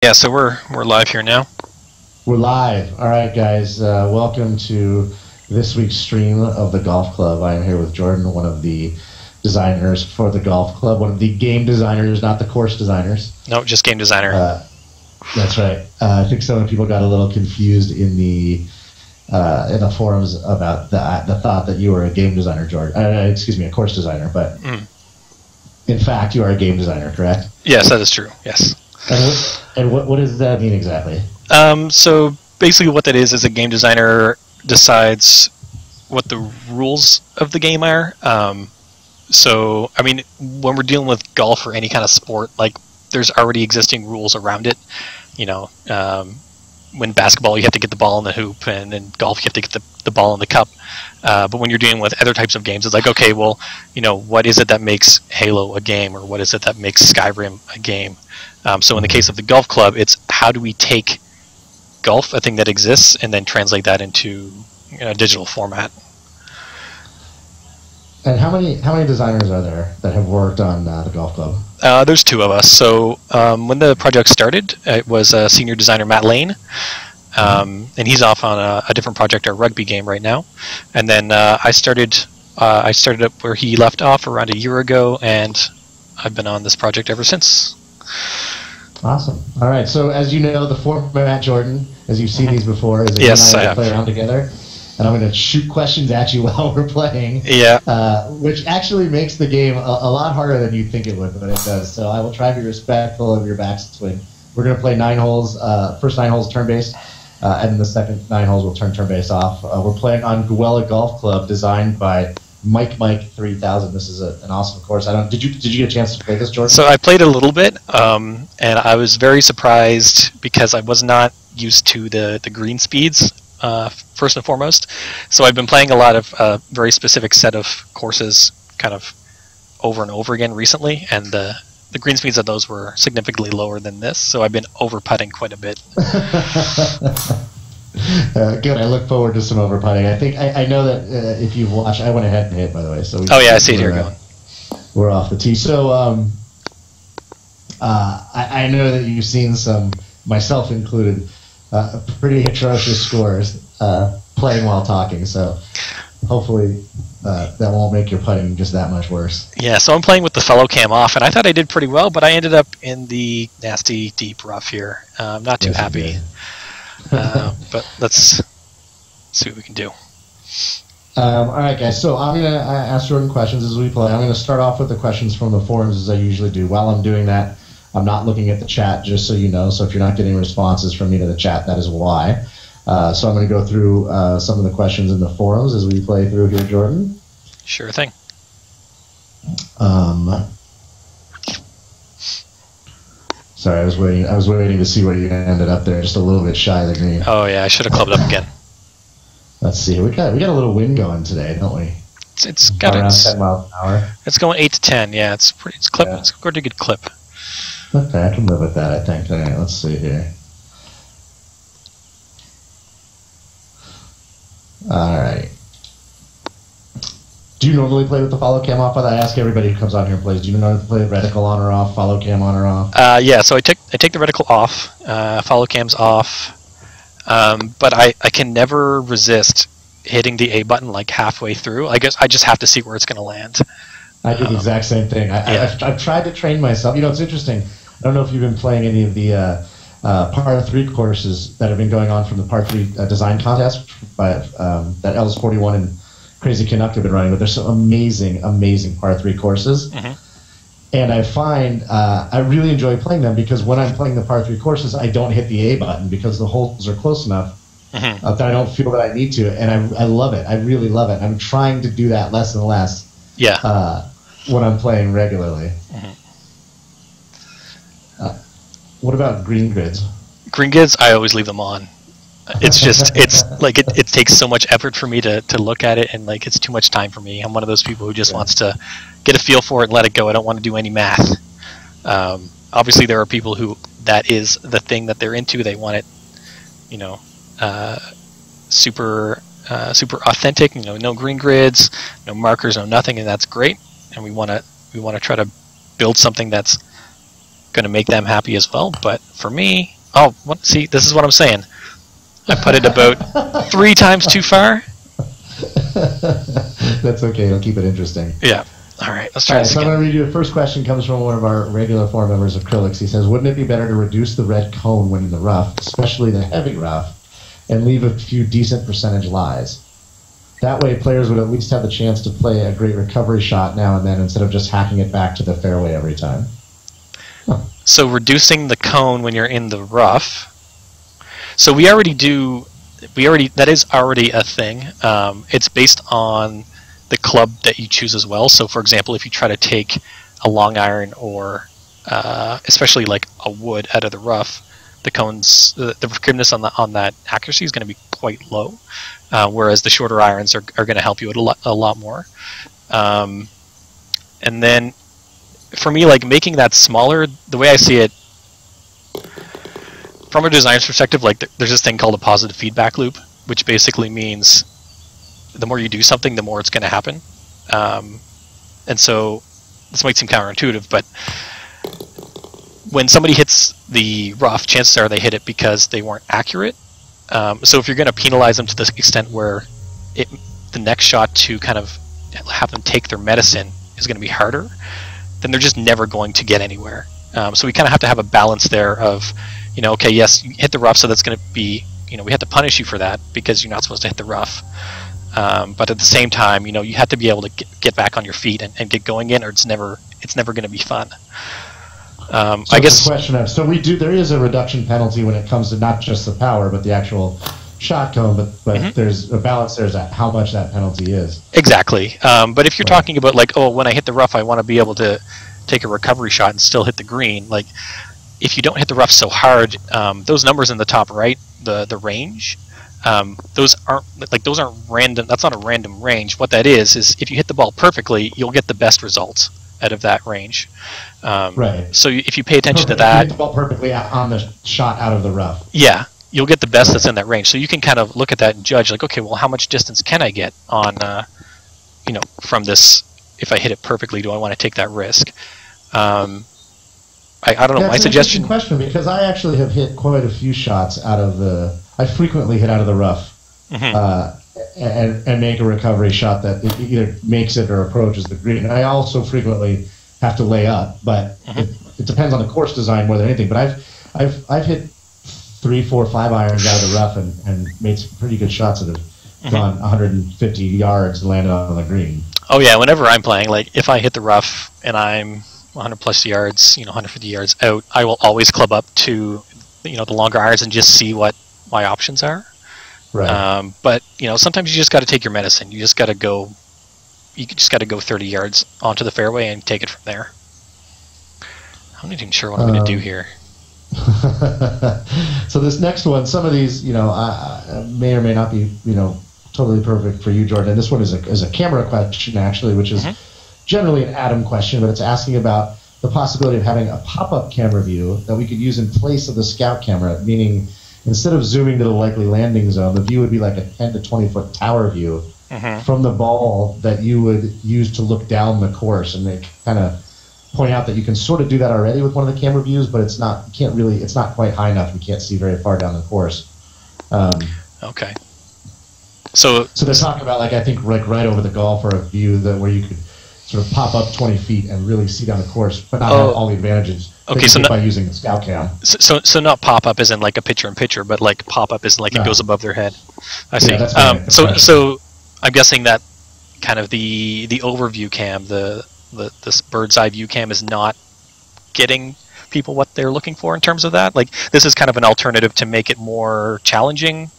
Yeah, so we're live here now. We're live. All right, guys. Welcome to this week's stream of the Golf Club. I am here with Jordan, one of the designers for the Golf Club, one of the game designers, not the course designers. No, just game designer. That's right. I think some people got a little confused in the forums about the thought that you were a game designer, Jordan. A course designer. But in fact, you are a game designer, correct? Yes, that is true. Yes. And what does that mean exactly? So basically what that is a game designer decides what the rules of the game are. So, I mean, when we're dealing with golf or any kind of sport, like, there's already existing rules around it. You know, when basketball, you have to get the ball in the hoop, and in golf, you have to get the ball in the cup. But when you're dealing with other types of games, it's like, okay, well, you know, what is it that makes Halo a game, or what is it that makes Skyrim a game? So in the case of the golf club, it's how do we take golf, a thing that exists, and then translate that into a digital format. And how many designers are there that have worked on the golf club? There's two of us. So when the project started, it was senior designer Matt Lane, and he's off on a different project, a rugby game right now. And then I started up where he left off around a year ago, and I've been on this project ever since. Awesome. All right. So as you know, the format, Jordan, as you've seen these before, is that yes, you and I play around together. And I'm going to shoot questions at you while we're playing. Yeah. Which actually makes the game a lot harder than you think it would, but it does. So I will try to be respectful of your backswing. We're going to play 9 holes. First 9 holes turn-based, and the second 9 holes will turn-based off. We're playing on Gowella Golf Club, designed by Mike 3000. This is an awesome course. Did you get a chance to play this, Jordan? So I played a little bit, and I was very surprised because I was not used to the green speeds. First and foremost. So I've been playing a lot of very specific set of courses kind of over and over again recently, and the green speeds of those were significantly lower than this, so I've been over putting quite a bit. Good. I look forward to some over putting. I know that if you've watched, I went ahead and hit, by the way. So I see it here going. We're off the tee. So I know that you've seen some, myself included, pretty atrocious scores playing while talking, so hopefully that won't make your putting just that much worse. Yeah, so I'm playing with the fellow cam off, and I thought I did pretty well, but I ended up in the nasty deep rough here. I'm not too happy, but let's see what we can do. All right, guys, so I'm going to ask Jordan questions as we play. I'm going to start off with the questions from the forums as I usually do. While I'm doing that, I'm not looking at the chat, just so you know. So if you're not getting responses from me to the chat, that is why. So I'm going to go through some of the questions in the forums as we play through here, Jordan. Sure thing. Sorry, I was waiting to see where you ended up there. Just a little bit shy of the green. Oh yeah, I should have clubbed up again. Let's see. We got a little wind going today, don't we? It's got around 10 miles an hour. It's going 8 to 10. Yeah, it's clip. Yeah. It's a pretty good clip. Okay, I can live with that, I think. All right, let's see here. All right. Do you normally play with the follow cam off? I ask everybody who comes on here and plays. Do you normally play reticle on or off, follow cam on or off? Yeah, so I take the reticle off, follow cam's off, but I can never resist hitting the A button like halfway through. I guess I just have to see where it's going to land. I do the exact same thing. I've tried to train myself. You know, it's interesting. I don't know if you've been playing any of the par 3 courses that have been going on from the par 3 design contest that Ellis 41 and Crazy Canuck have been running, but there's some amazing par 3 courses. Mm-hmm. And I find I really enjoy playing them because when I'm playing the par 3 courses, I don't hit the A button because the holes are close enough that I don't feel that I need to. And I love it. I really love it. I'm trying to do that less and less. Yeah. When I'm playing regularly. Mm-hmm. What about green grids? Green grids, I always leave them on. It's just, it's like it takes so much effort for me to look at it, and like it's too much time for me. I'm one of those people who just wants to get a feel for it and let it go. I don't want to do any math. Obviously, there are people who that is the thing that they're into. They want it, you know, super authentic. You know, no green grids, no markers, no nothing, and that's great. And we want to try to build something that's going to make them happy as well. But for me, Oh, see, this is what I'm saying. I put it about 3 times too far. That's okay. I'll keep it interesting. Yeah. All right. Let's try this so again. I'm going to read you. The first question comes from one of our regular forum members, Acrylics. He says, wouldn't it be better to reduce the red cone when in the rough, especially the heavy rough, and leave a few decent percentage lies? That way, players would at least have the chance to play a great recovery shot now and then instead of just hacking it back to the fairway every time. Huh. So reducing the cone when you're in the rough. So that is already a thing. It's based on the club that you choose as well. So for example, if you try to take a long iron or especially like a wood out of the rough, the cones, the forgiveness on that accuracy is going to be quite low, whereas the shorter irons are going to help you a lot more. And then for me, like making that smaller, the way I see it from a designer's perspective, like there's this thing called a positive feedback loop, which basically means the more you do something, the more it's going to happen. And so this might seem counterintuitive, but when somebody hits the rough, chances are they hit it because they weren't accurate. So if you're going to penalize them to the extent where the next shot to kind of have them take their medicine is going to be harder, then they're just never going to get anywhere. So we kind of have to have a balance there of, okay, yes, you hit the rough, so that's going to be, we have to punish you for that because you're not supposed to hit the rough. But at the same time, you have to be able to get back on your feet and get going in, or it's never going to be fun. I guess the question of, there is a reduction penalty when it comes to not just the power but the actual shot cone, but there's a balance there as to how much that penalty is. Exactly. But if you're talking about like, when I hit the rough, I want to be able to take a recovery shot and still hit the green. Like, if you don't hit the rough so hard, those numbers in the top right, the range, those aren't random. That's not a random range. What that is if you hit the ball perfectly, you'll get the best results out of that range. Right. So if you pay attention to that, if you hit the ball perfectly on the shot out of the rough. Yeah, you'll get the best that's in that range. So you can kind of look at that and judge, like, okay, well, how much distance can I get on, from this? If I hit it perfectly, do I want to take that risk? I don't know. That's My suggestion. That's an interesting question, because I actually have hit quite a few shots out of the. I frequently hit out of the rough, and make a recovery shot that either makes it or approaches the green. I also frequently have to lay up, but it depends on the course design more than anything. But I've hit 3, 4, 5 irons out of the rough and made some pretty good shots that have gone 150 yards and landed on the green. Oh yeah, whenever I'm playing, like if I hit the rough and I'm 100 plus yards, 150 yards out, I will always club up to, the longer irons and just see what my options are. Right. But sometimes you just got to take your medicine. You just got to go. You just got to go 30 yards onto the fairway and take it from there. I'm not even sure what I'm going to do here. So this next one, some of these, may or may not be, totally perfect for you, Jordan. And this one is a camera question, actually, which is generally an Adam question, but it's asking about the possibility of having a pop-up camera view that we could use in place of the scout camera, meaning instead of zooming to the likely landing zone, the view would be like a 10 to 20-foot tower view from the ball that you would use to look down the course. And they kind of point out that you can sort of do that already with one of the camera views, but it's not quite high enough. You can't see very far down the course. Okay. So they're talking about, I think right over the golfer, a view where you could sort of pop up 20 feet and really see down the course, but not have all the advantages. Okay, so by using the scout cam. So not pop up as in like a picture-in-picture, but like pop up as in like it goes above their head. I see. Yeah, that's so I'm guessing that kind of the overview cam, this bird's eye view cam, is not getting people what they're looking for in terms of that. Like, this is kind of an alternative to make it more challenging.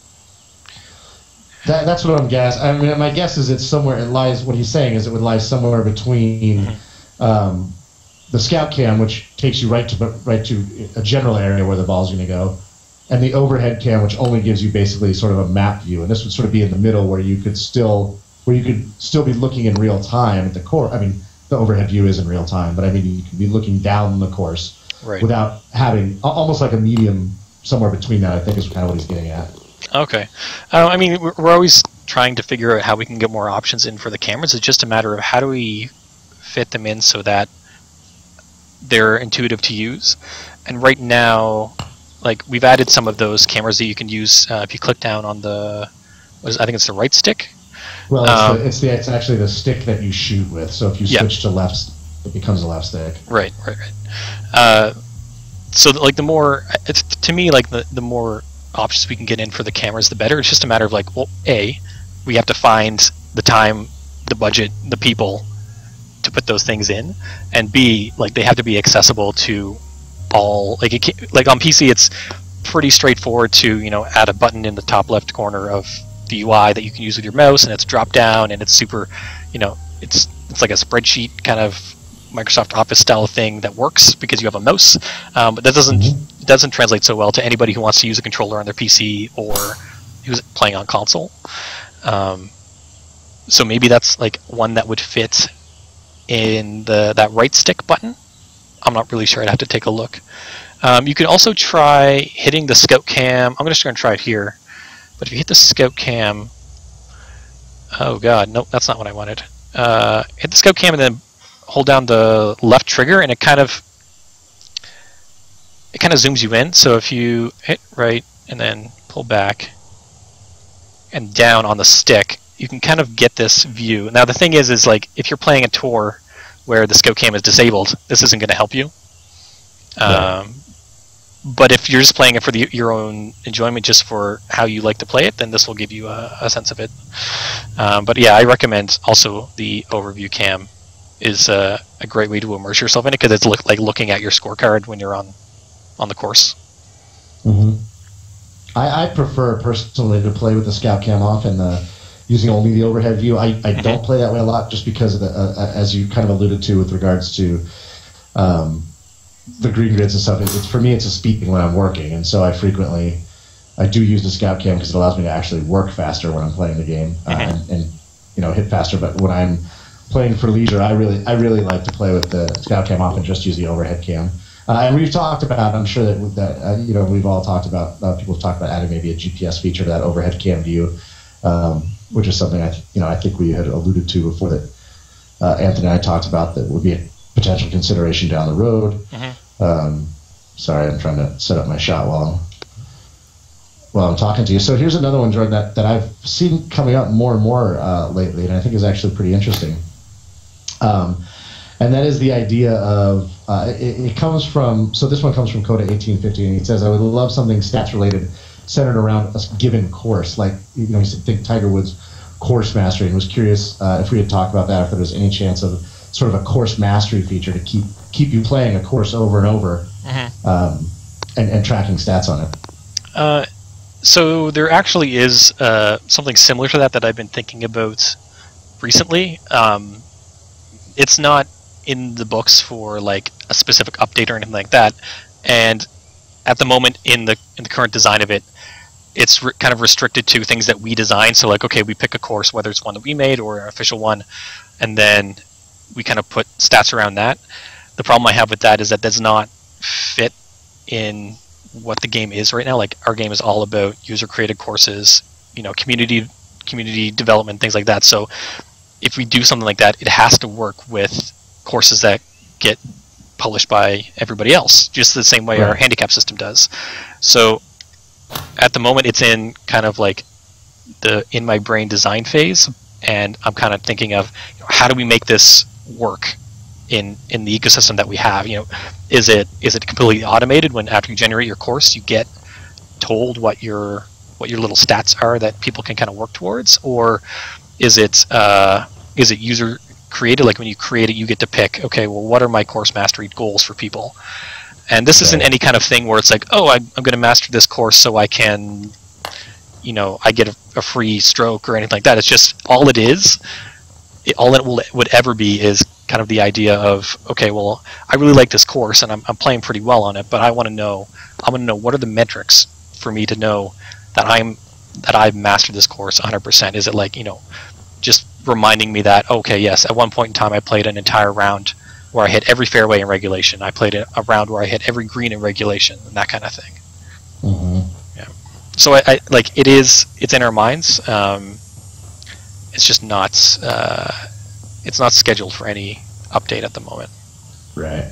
That's what I'm guessing. I mean, my guess is it's somewhere. It lies. What he's saying is it would lie somewhere between the scout cam, which takes you right to a general area where the ball's going to go, and the overhead cam, which only gives you basically sort of a map view. And this would sort of be in the middle, where you could still be looking in real time at the course. I mean, the overhead view is in real time, but I mean, you could be looking down the course without having almost like a medium somewhere between that. I think is kind of what he's getting at. Okay. I mean, we're always trying to figure out how we can get more options in for the cameras. It's just a matter of how do we fit them in so that they're intuitive to use. And right now, like we've added some of those cameras that you can use if you click down on I think it's the right stick. Well, it's actually the stick that you shoot with. So if you switch to left, it becomes a left stick. Right. So like the more, it's to me like the more options we can get in for the cameras, the better. It's just a matter of like, well, we have to find the time, the budget, the people to put those things in, and B, like they have to be accessible to all. Like like on PC, it's pretty straightforward to add a button in the top left corner of the UI that you can use with your mouse, and it's drop down, and it's super, it's like a spreadsheet kind of Microsoft Office style thing that works because you have a mouse, but that doesn't translate so well to anybody who wants to use a controller on their PC or who's playing on console. So maybe that's like one that would fit in that right stick button. I'm not really sure. I'd have to take a look. You could also try hitting the scout cam. I'm just going to try it here. But if you hit the scout cam, oh god, nope, that's not what I wanted. Hit the scout cam and then hold down the left trigger, and it kind of zooms you in. So if you hit right and then pull back and down on the stick, you can kind of get this view. Now the thing is like if you're playing a tour where the scout cam is disabled, this isn't going to help you. Right. But if you're just playing it for your own enjoyment, just for how you like to play it, then this will give you a sense of it. But yeah, I recommend also the overview cam is a great way to immerse yourself in it, because it's like looking at your scorecard when you're on the course. Mm-hmm. I prefer personally to play with the scout cam off and using only the overhead view. I don't play that way a lot just because of as you kind of alluded to with regards to the green grids and stuff. For me, it's a speed thing when I'm working, and so I do use the scout cam because it allows me to actually work faster when I'm playing the game and hit faster. But when I'm playing for leisure, I really like to play with the scout cam off and just use the overhead cam. And we've talked about, I'm sure that we've all talked about, people have talked about adding maybe a GPS feature to that overhead cam view, which is something I think we had alluded to before that Anthony and I talked about that would be a potential consideration down the road. Sorry, I'm trying to set up my shot while I'm talking to you. So here's another one, Jordan, that I've seen coming up more and more lately, and I think is actually pretty interesting. And that is the idea of it comes from. So this one comes from Coda 1850, and he says, "I would love something stats related, centered around a given course, like he said, think Tiger Woods course mastery." And was curious if we had talked about that, if there was any chance of sort of a course mastery feature to keep you playing a course over and over, and tracking stats on it. So there actually is something similar to that I've been thinking about recently. It's not in the books for like a specific update or anything like that, and at the moment in the current design of it, it's kind of restricted to things that we design. So like, okay, we pick a course, whether it's one that we made or an official one, and then we kind of put stats around that. The problem I have with that is that does not fit in what the game is right now. Like our game is all about user created courses, community development, things like that. So if we do something like that, it has to work with courses that get published by everybody else, just the same way our handicap system does. So at the moment, it's in kind of like the in my brain design phase, and I'm kind of thinking of how do we make this work in the ecosystem that we have. Is it completely automated? When after you generate your course, you get told what your little stats are that people can kind of work towards, or is it user created? Like when you create it, you get to pick, okay, well, what are my course mastery goals for people? And this isn't any kind of thing where it's like, oh, I'm going to master this course so I can, I get a free stroke or anything like that. It's just all it is. All it would ever be is kind of the idea of, okay, well, I really like this course and I'm playing pretty well on it, but I want to know what are the metrics for me to know that I've mastered this course 100%. Is it like, just reminding me that, okay, yes, at one point in time I played an entire round where I hit every fairway in regulation. I played a round where I hit every green in regulation, and that kind of thing. Yeah. So I like it's in our minds. It's just not it's not scheduled for any update at the moment. Right.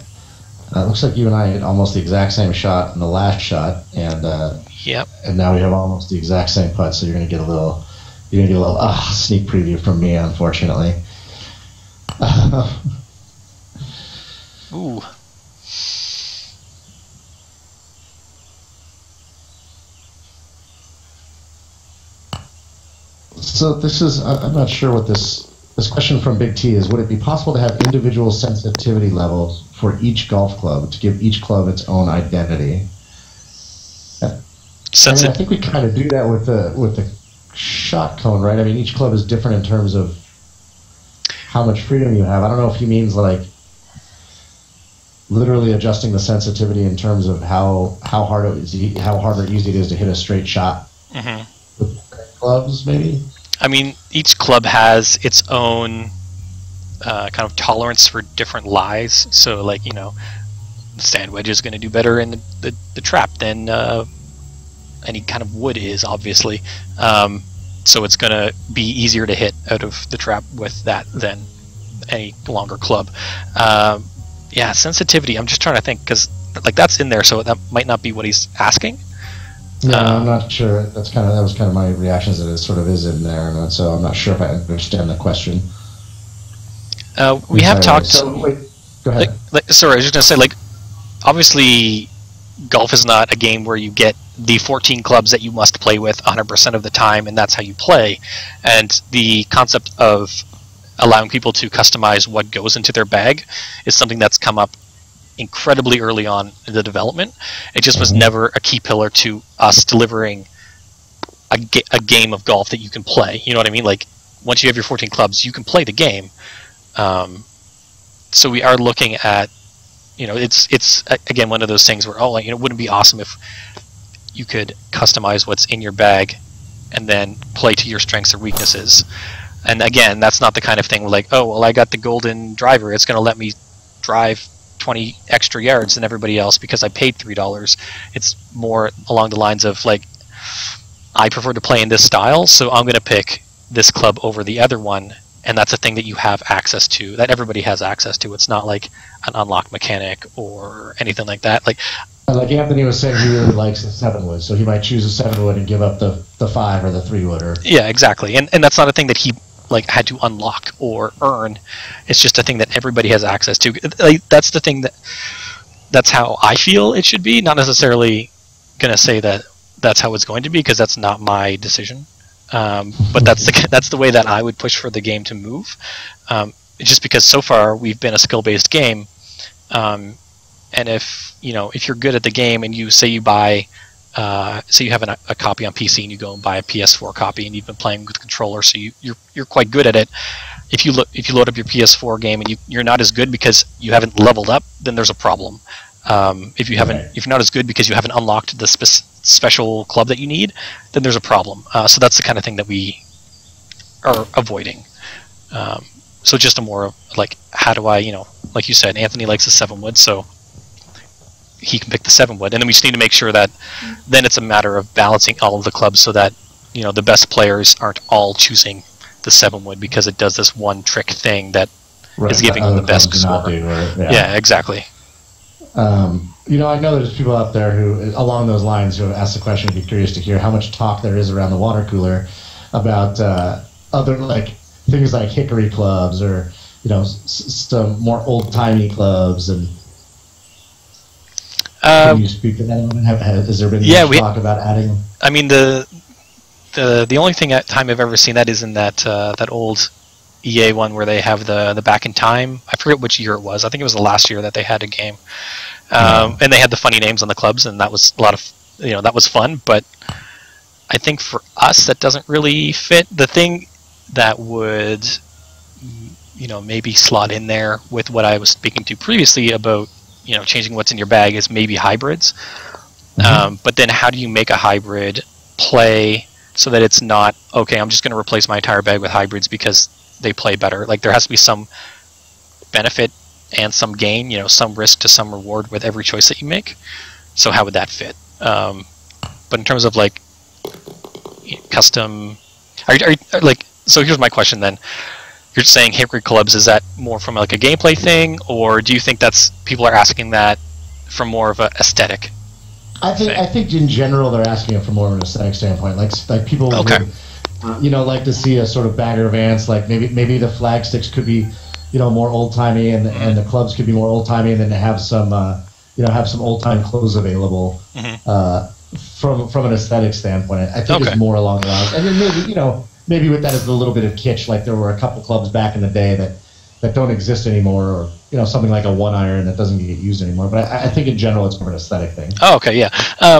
Looks like you and I hit almost the exact same shot in the last shot, and Yep. and now we have almost the exact same putt. So you're gonna get a little sneak preview from me, unfortunately. Ooh. So this is, I'm not sure what this question from Big T is. Would it be possible to have individual sensitivity levels for each golf club to give each club its own identity? I think we kind of do that with the shot cone, right? I mean, each club is different in terms of how much freedom you have. I don't know if he means like literally adjusting the sensitivity in terms of how hard or easy it is to hit a straight shot with clubs, maybe. I mean, each club has its own kind of tolerance for different lies. So, like, you know, the sand wedge is going to do better in the trap than any kind of wood is, obviously. So it's going to be easier to hit out of the trap with that than any longer club. Yeah, sensitivity. I'm just trying to think, because like that's in there, so that might not be what he's asking. Yeah, I'm not sure. That was kind of my reactions, that it sort of is in there, and so I'm not sure if I understand the question. We have talked. So, wait, go ahead. Sorry, I was just going to say, like, obviously, golf is not a game where you get the 14 clubs that you must play with 100% of the time, and that's how you play. And the concept of allowing people to customize what goes into their bag is something that's come up incredibly early on in the development. It just was never a key pillar to us delivering a game of golf that you can play. You know what I mean? Like, once you have your 14 clubs, you can play the game. So we are looking at, you know, it's again one of those things where, like, you know, wouldn't it be awesome if you could customize what's in your bag and then play to your strengths or weaknesses. And again, that's not the kind of thing where, like, oh, well, I got the golden driver, it's going to let me drive 20 extra yards than everybody else because I paid $3. It's more along the lines of, like, I prefer to play in this style, so I'm going to pick this club over the other one, and that's a thing that you have access to, that everybody has access to. It's not like an unlocked mechanic or anything like that. Like Anthony was saying, he really likes the 7-wood, so he might choose a 7-wood and give up the 5 or the 3-wood. Or... Yeah, exactly. And that's not a thing that he, like, had to unlock or earn. It's just a thing that everybody has access to. Like, that's the thing that's how I feel it should be. Not necessarily going to say that that's how it's going to be, because that's not my decision. But that's the way that I would push for the game to move. Just because so far we've been a skill-based game, and if you're good at the game and you say you buy, say you have a copy on PC and you go and buy a PS4 copy and you've been playing with the controller, so you're quite good at it. If you load up your PS4 game and you're not as good because you haven't leveled up, then there's a problem. If you're not as good because you haven't unlocked the special club that you need, then there's a problem. So that's the kind of thing that we are avoiding. So just a more of, like, how do I, like you said, Anthony likes the 7-wood, so he can pick the 7-wood, and then we just need to make sure that then it's a matter of balancing all of the clubs so that the best players aren't all choosing the 7-wood because it does this one trick thing that is giving them the best score. Yeah, exactly. I know there's people out there who, along those lines, who have asked the question. I'd be curious to hear how much talk there is around the water cooler about other, like, things like hickory clubs or some more old-timey clubs. And can you speak to that? Has there been much talk about adding? I mean, the only time I've ever seen that is in that old EA one where they have the back in time. I forget which year it was. I think it was the last year that they had a game. And they had the funny names on the clubs, and that was a lot of, that was fun. But I think for us, that doesn't really fit. The thing that would, maybe slot in there with what I was speaking to previously about, changing what's in your bag is maybe hybrids. But then how do you make a hybrid play so that it's not, okay, I'm just going to replace my entire bag with hybrids because they play better? Like, there has to be some benefit and some gain, some risk to some reward with every choice that you make. So how would that fit? But in terms of, like, custom, so here's my question then. you're saying Hickory clubs, is that more from like a gameplay thing, or do you think that's people are asking that from more of a aesthetic? I think in general they're asking it from more of an aesthetic standpoint. Like people Okay. would, like to see a sort of Bagger Vance. Like maybe the flag sticks could be, more old timey, and the clubs could be more old timey, and then have some have some old time clothes available. From an aesthetic standpoint, I think it's more along the lines. And then maybe with that is a little bit of kitsch. Like there were a couple clubs back in the day that don't exist anymore, or something like a 1-iron that doesn't get used anymore. But I think in general it's more of an aesthetic thing. Oh, okay, yeah.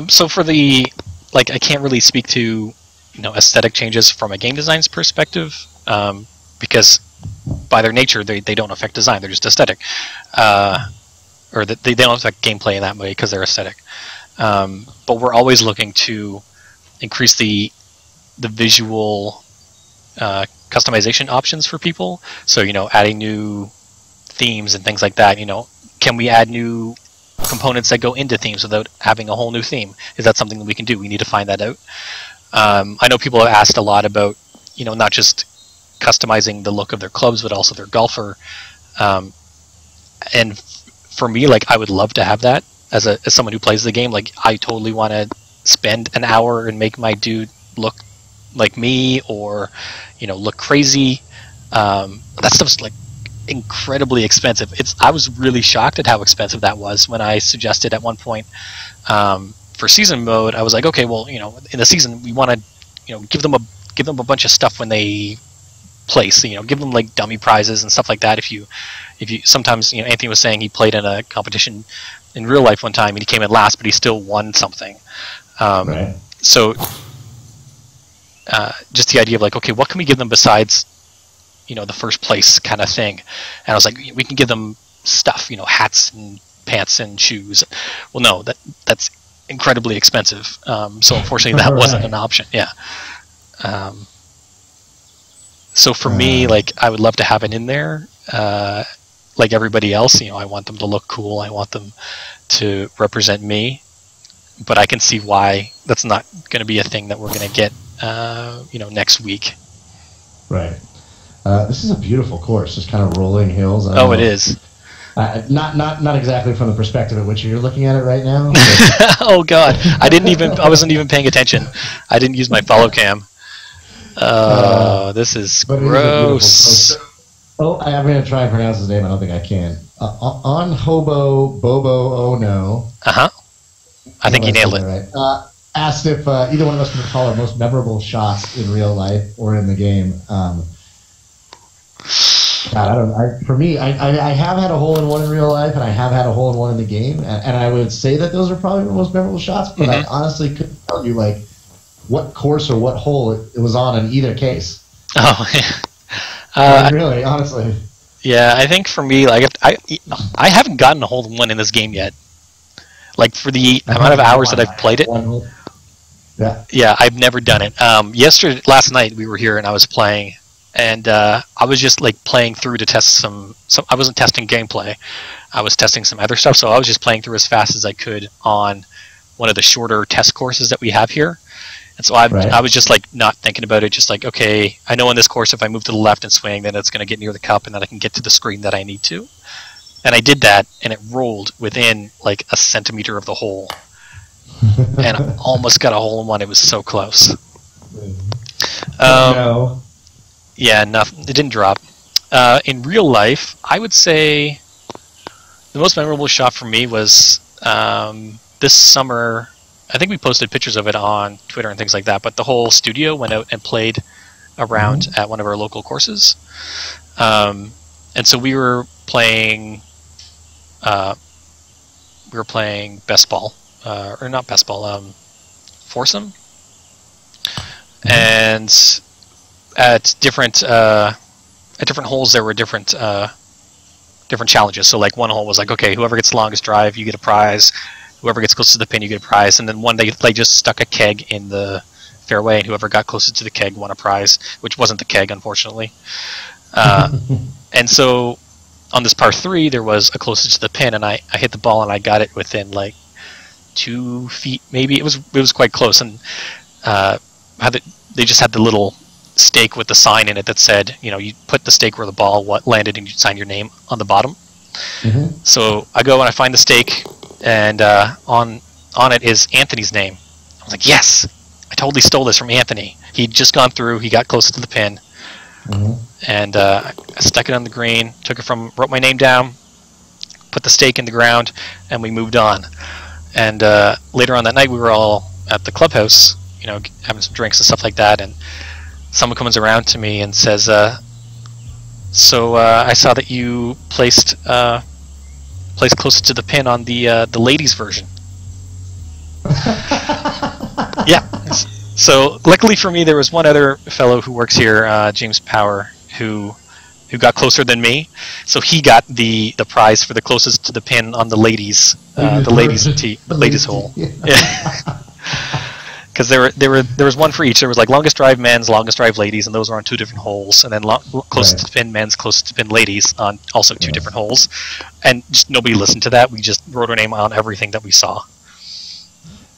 So for the I can't really speak to aesthetic changes from a game design's perspective, because by their nature they don't affect design. They're just aesthetic, or they don't affect gameplay in that way because they're aesthetic. But we're always looking to increase the visual customization options for people. So adding new themes and things like that. Can we add new components that go into themes without having a whole new theme? Is that something that we can do? We need to find that out. I know people have asked a lot about not just customizing the look of their clubs, but also their golfer. And for me, I would love to have that as someone who plays the game. I totally want to spend an hour and make my dude look like me, or look crazy. That stuff's incredibly expensive. I was really shocked at how expensive that was when I suggested at one point for season mode. I was like, okay, well, in the season we want to give them a bunch of stuff when they place. Give them dummy prizes and stuff like that. If you sometimes Anthony was saying he played in a competition in real life one time and he came in last, but he still won something. Right. So just the idea of okay, what can we give them besides the first place kind of thing? And I was like, we can give them stuff, hats and pants and shoes. Well, no, that's incredibly expensive. So unfortunately that wasn't an option. Yeah. So for me, I would love to have it in there. Like everybody else, I want them to look cool. I want them to represent me. But I can see why that's not going to be a thing that we're going to get, next week. Right. This is a beautiful course, just kind of rolling hills. It is. Not exactly from the perspective at which you're looking at it right now. Oh God, I wasn't even paying attention. I didn't use my follow cam. This is gross. I'm going to try and pronounce his name. I don't think I can. On Hobo Bobo Oh No. I think you nailed it. Right. Asked if either one of us can recall our most memorable shots in real life or in the game. God, for me, I have had a hole-in-one in real life, and I have had a hole-in-one in the game, and I would say that those are probably the most memorable shots, but I honestly couldn't tell you, what course or what hole it was on in either case. Oh, yeah. Really, honestly. Yeah, I think for me, I haven't gotten a hole-in-one in this game yet. For the amount of hours that I've played it. Yeah, I've never done it. Last night we were here and I was playing, and I was just playing through to test some. I wasn't testing gameplay, I was testing some other stuff. So I was just playing through as fast as I could on one of the shorter test courses that we have here. And so I was just not thinking about it, just okay, I know on this course if I move to the left and swing, then it's going to get near the cup, and then I can get to the screen that I need to. And I did that, and it rolled within a centimeter of the hole, and I almost got a hole-in-one. It was so close. No. Yeah, nothing. It didn't drop. In real life, I would say the most memorable shot for me was this summer. I think we posted pictures of it on Twitter and things like that. But the whole studio went out and played around at one of our local courses, and so we were playing. We were playing best ball, or not best ball, foursome, and at different holes there were different challenges. So one hole was okay, whoever gets the longest drive, you get a prize. Whoever gets close to the pin, you get a prize. And then one they just stuck a keg in the fairway, and whoever got closest to the keg won a prize, which wasn't the keg, unfortunately. And so on this par 3, there was a closest to the pin, and I hit the ball and I got it within 2 feet, maybe. It was quite close, and they just had the little stake with the sign in it that said, you put the stake where the ball landed and you sign your name on the bottom. Mm-hmm. So I go and I find the stake, and on it is Anthony's name. I was like, yes, I totally stole this from Anthony. He'd just gone through, he got close to the pin, and I stuck it on the green, wrote my name down, put the stake in the ground, and we moved on. And later on that night, we were all at the clubhouse, having some drinks and stuff like that, and someone comes around to me and says, so I saw that you placed closest to the pin on the ladies version. Yeah. So luckily for me, there was one other fellow who works here, James Power, who got closer than me. So he got the prize for the closest to the pin on the ladies ladies hole. Yeah. Because there was one for each. There was like longest drive men's, longest drive ladies, and those were on 2 different holes. And then closest to pin men's, closest to pin ladies on also 2 different holes. And just nobody listened to that. We just wrote our name on everything that we saw.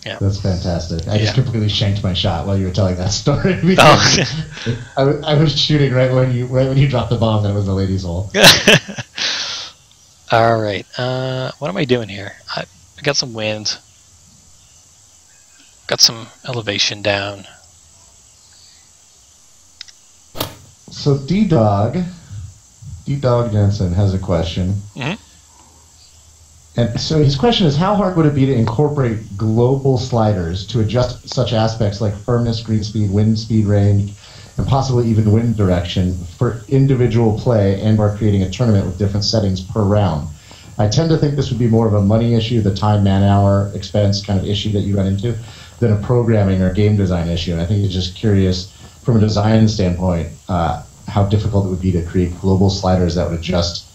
Yeah. That's fantastic. I just completely shanked my shot while you were telling that story. I was shooting right when you dropped the bomb that it was the ladies' hole. All right. What am I doing here? I got some wind. Got some elevation down. So D-Dog Jensen has a question. Mm-hmm. And so his question is, how hard would it be to incorporate global sliders to adjust such aspects like firmness, green speed, wind speed range, and possibly even wind direction for individual play and or creating a tournament with different settings per round? I tend to think this would be more of a money issue, the time, man-hour, expense kind of issue that you run into, than a programming or game design issue. And I think he's just curious, from a design standpoint, how difficult it would be to create global sliders that would adjust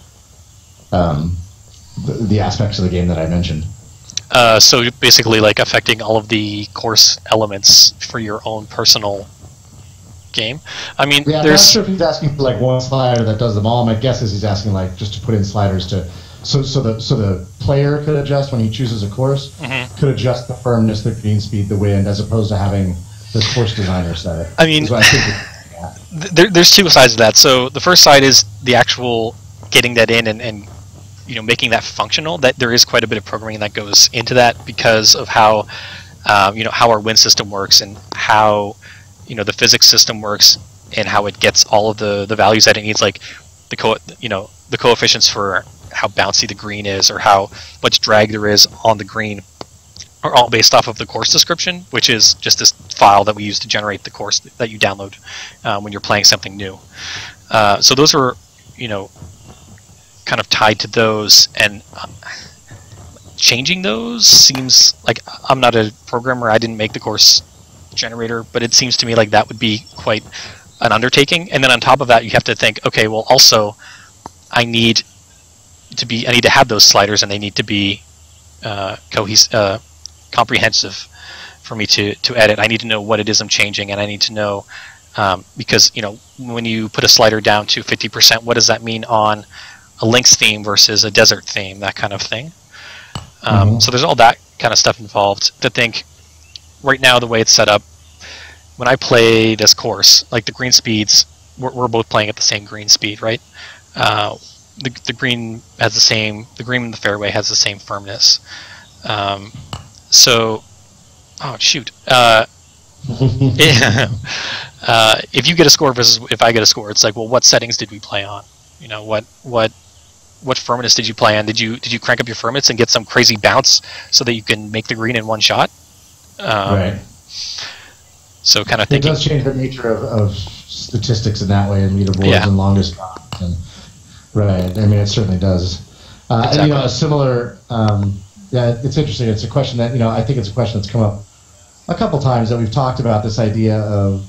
the aspects of the game that I mentioned. So basically, like affecting all of the course elements for your own personal game. I mean, I'm not sure if he's asking for like one slider that does them all. My guess is he's asking like just to put in sliders so the player could adjust when he chooses a course, could adjust the firmness, the green speed, the wind, as opposed to having the course designer set it. I mean, there's 2 sides of that. So the first side is the actual getting that in and making that functional. That there is quite a bit of programming that goes into that because of how how our wind system works and how the physics system works and how it gets all of the values that it needs, like the coefficients for how bouncy the green is or how much drag there is on the green are all based off of the course description, which is just this file that we use to generate the course that you download when you're playing something new. So those are kind of tied to those, and changing those seems like, I'm not a programmer, I didn't make the course generator, but it seems to me like that would be quite an undertaking. And then on top of that, you have to think, okay, well, also I need to have those sliders, and they need to be comprehensive for me to edit. I need to know what it is I'm changing, and I need to know because when you put a slider down to 50%, what does that mean on a Lynx theme versus a desert theme, that kind of thing. So there's all that kind of stuff involved. To think right now, the way it's set up, when I play this course, like the green speeds, we're both playing at the same green speed, right? The green has the green in the fairway has the same firmness. If you get a score versus if I get a score, it's like, well, what settings did we play on? What firmness did you play on? Did you crank up your firmness and get some crazy bounce so that you can make the green in one shot? Right. So kind of thinking. It does change the nature of statistics in that way, and leaderboards and longest drops. And right. I mean, it certainly does. Exactly. And a similar. It's interesting. It's a question that I think it's a question that's come up a couple times, that we've talked about this idea of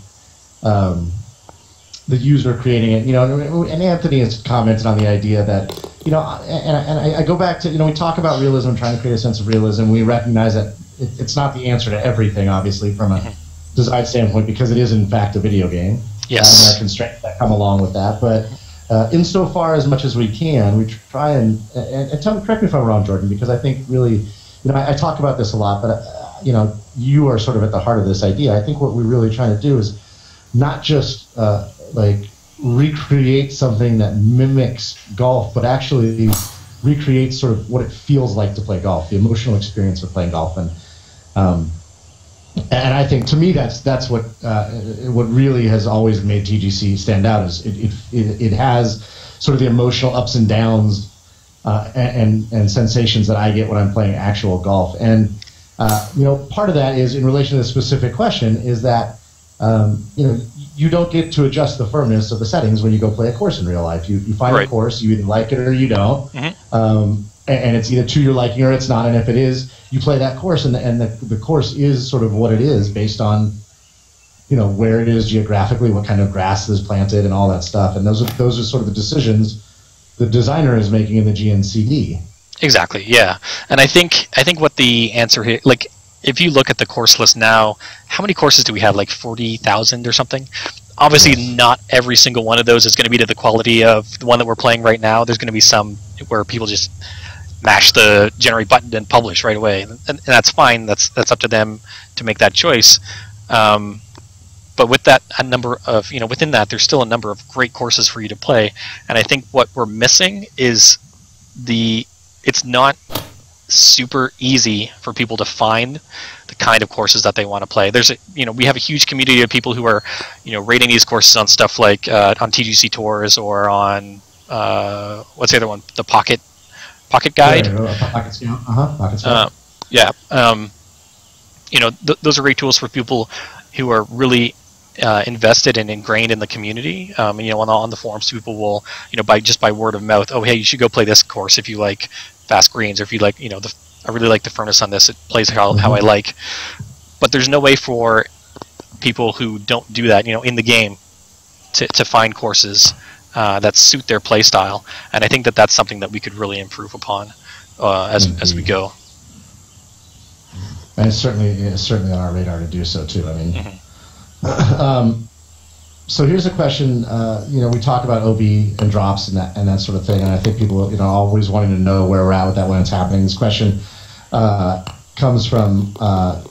the user creating it. And Anthony has commented on the idea that and I go back to we talk about realism, trying to create a sense of realism. We recognize that it's not the answer to everything, obviously, from a design standpoint, because it is in fact a video game. Yes. And there are constraints that come along with that, but insofar as much as we can, we try and correct me if I'm wrong, Jordan, because I think really, I talk about this a lot, but you are sort of at the heart of this idea. I think what we're really trying to do is not just like recreate something that mimics golf, but actually recreate sort of what it feels like to play golf, the emotional experience of playing golf. And I think, to me, that's what really has always made TGC stand out. Is it has sort of the emotional ups and downs and sensations that I get when I'm playing actual golf. And part of that is, in relation to the specific question, is that you don't get to adjust the firmness of the settings when you go play a course in real life. You find a course, you either like it or you don't. And it's either to your liking or it's not. And if it is, you play that course, and the course is sort of what it is based on, where it is geographically, what kind of grass is planted, and all that stuff. And those are sort of the decisions the designer is making in the GNCD. Exactly. Yeah. And I think what the answer here, like, if you look at the course list now, how many courses do we have? Like 40,000 or something? Obviously, not every single one of those is going to be to the quality of the one that we're playing right now. There's going to be some where people just mash the generate button and publish right away, and that's fine. That's up to them to make that choice. But with that, a number of within that, there's still a number of great courses for you to play. And I think what we're missing is it's not super easy for people to find the kind of courses that they want to play. We have a huge community of people who are rating these courses on stuff like on TGC Tours or on what's the other one, the Pocket Guide. Pocket Scout. Pocket Scout. Those are great tools for people who are really invested and ingrained in the community. On the forums, people will, by word of mouth, oh, hey, you should go play this course if you like fast greens, or if you like, I really like the firmness on this. It plays how I like. But there's no way for people who don't do that, in the game, to find courses that suit their play style. And I think that's something that we could really improve upon as we go. And it's certainly on our radar to do so too. I mean, so here's a question. We talk about OB and drops and that sort of thing, and I think people, always wanting to know where we're at with that when it's happening. This question comes from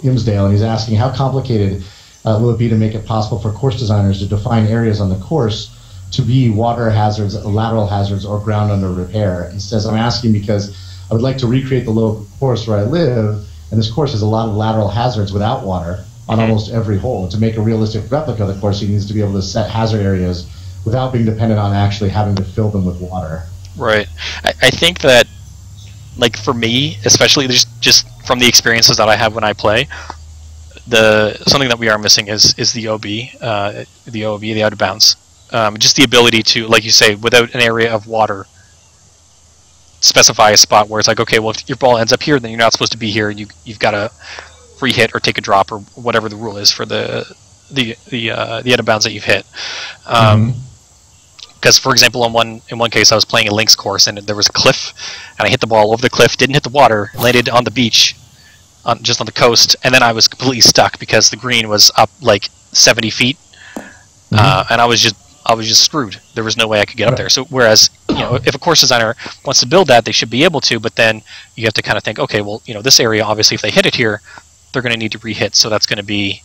Imsdale, and he's asking, how complicated will it be to make it possible for course designers to define areas on the course to be water hazards, lateral hazards, or ground under repair? He says, I'm asking because I would like to recreate the local course where I live, and this course has a lot of lateral hazards without water on almost every hole. To make a realistic replica of the course, he needs to be able to set hazard areas without being dependent on actually having to fill them with water. Right. I think that, like, for me, especially just from the experiences that I have when I play, something that we are missing is the OB, the out of bounds. Just the ability to, like you say, without an area of water, specify a spot where it's like, okay, well, if your ball ends up here, then you're not supposed to be here, and you've got to free hit or take a drop or whatever the rule is for the out of bounds that you've hit. Because, for example, in one case, I was playing a links course and there was a cliff, and I hit the ball over the cliff, didn't hit the water, landed on the beach, just on the coast, and then I was completely stuck because the green was up like 70 feet, and I was just screwed. There was no way I could get up there. So whereas, if a course designer wants to build that, they should be able to, but then you have to kind of think, okay, well, this area, obviously, if they hit it here, they're going to need to re-hit, so that's going to be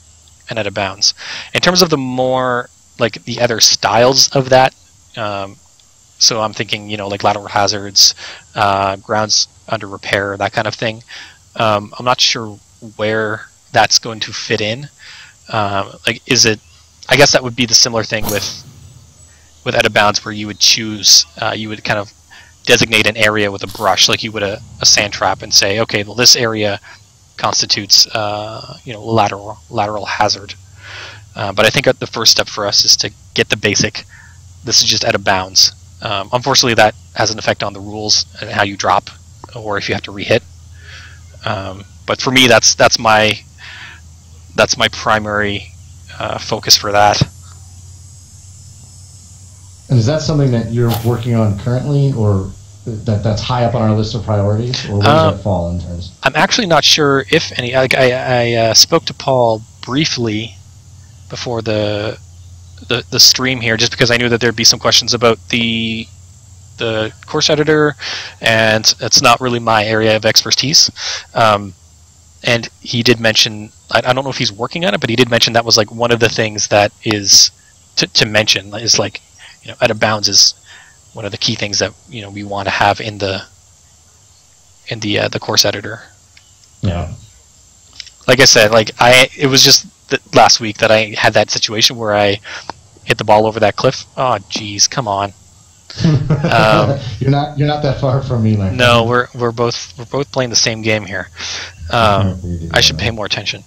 an out of bounds. In terms of the more, like, the other styles of that, so I'm thinking, like lateral hazards, grounds under repair, that kind of thing. I'm not sure where that's going to fit in. I guess that would be the similar thing with out of bounds, where you would choose, you would kind of designate an area with a brush, like you would a sand trap, and say, okay, well, this area constitutes lateral hazard. But I think the first step for us is to get the basic. This is just out of bounds. Unfortunately, that has an effect on the rules and how you drop, or if you have to re-hit. But for me, that's my primary focus for that. And is that something that you're working on currently, or that's high up on our list of priorities, or where does that fall in terms? I'm actually not sure if any. I spoke to Paul briefly before the stream here, just because I knew that there'd be some questions about the course editor, and it's not really my area of expertise. And he did mention I don't know if he's working on it, but he did mention that was like one of the things that is to mention is like, out of bounds is one of the key things that we want to have in the course editor. Yeah. Like I said, it was just last week that I had that situation where I hit the ball over that cliff. Oh, geez, come on. You're not that far from me, my friend. No, we're both playing the same game here. I should pay more attention.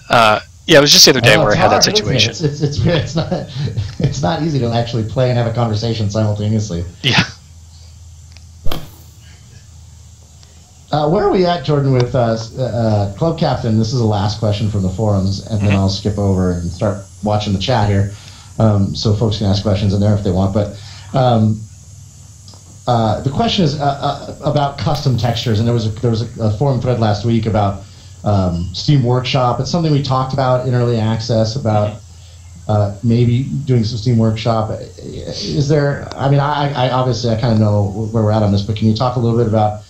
Yeah, it was just the other day where I had that situation. It's not easy to actually play and have a conversation simultaneously. Yeah. Where are we at, Jordan, with Club Captain? This is the last question from the forums, and then I'll skip over and start watching the chat here, so folks can ask questions in there if they want. But the question is about custom textures, and there was a forum thread last week about Steam Workshop. It's something we talked about in early access about maybe doing some Steam Workshop. Is there? I mean, I obviously I kind of know where we're at on this, but can you talk a little bit about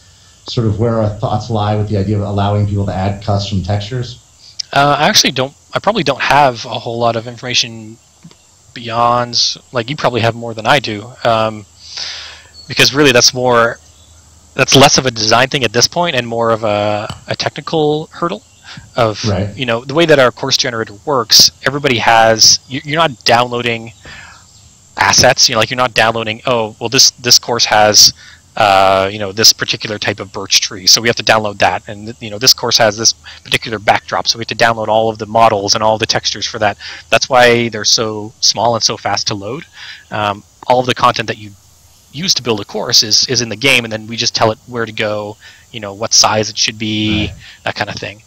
sort of where our thoughts lie with the idea of allowing people to add custom textures? I actually don't. I probably don't have a whole lot of information beyond. Like, you probably have more than I do, because really that's less of a design thing at this point and more of a technical hurdle. Of right. The way that our course generator works, everybody has. You're not downloading assets. You're not downloading. Oh, well, this course has. This particular type of birch tree, so we have to download that, and this course has this particular backdrop, so we have to download all of the models and all the textures for that. That's why they're so small and so fast to load. All of the content that you use to build a course is in the game, and then we just tell it where to go, what size it should be, that kind of thing.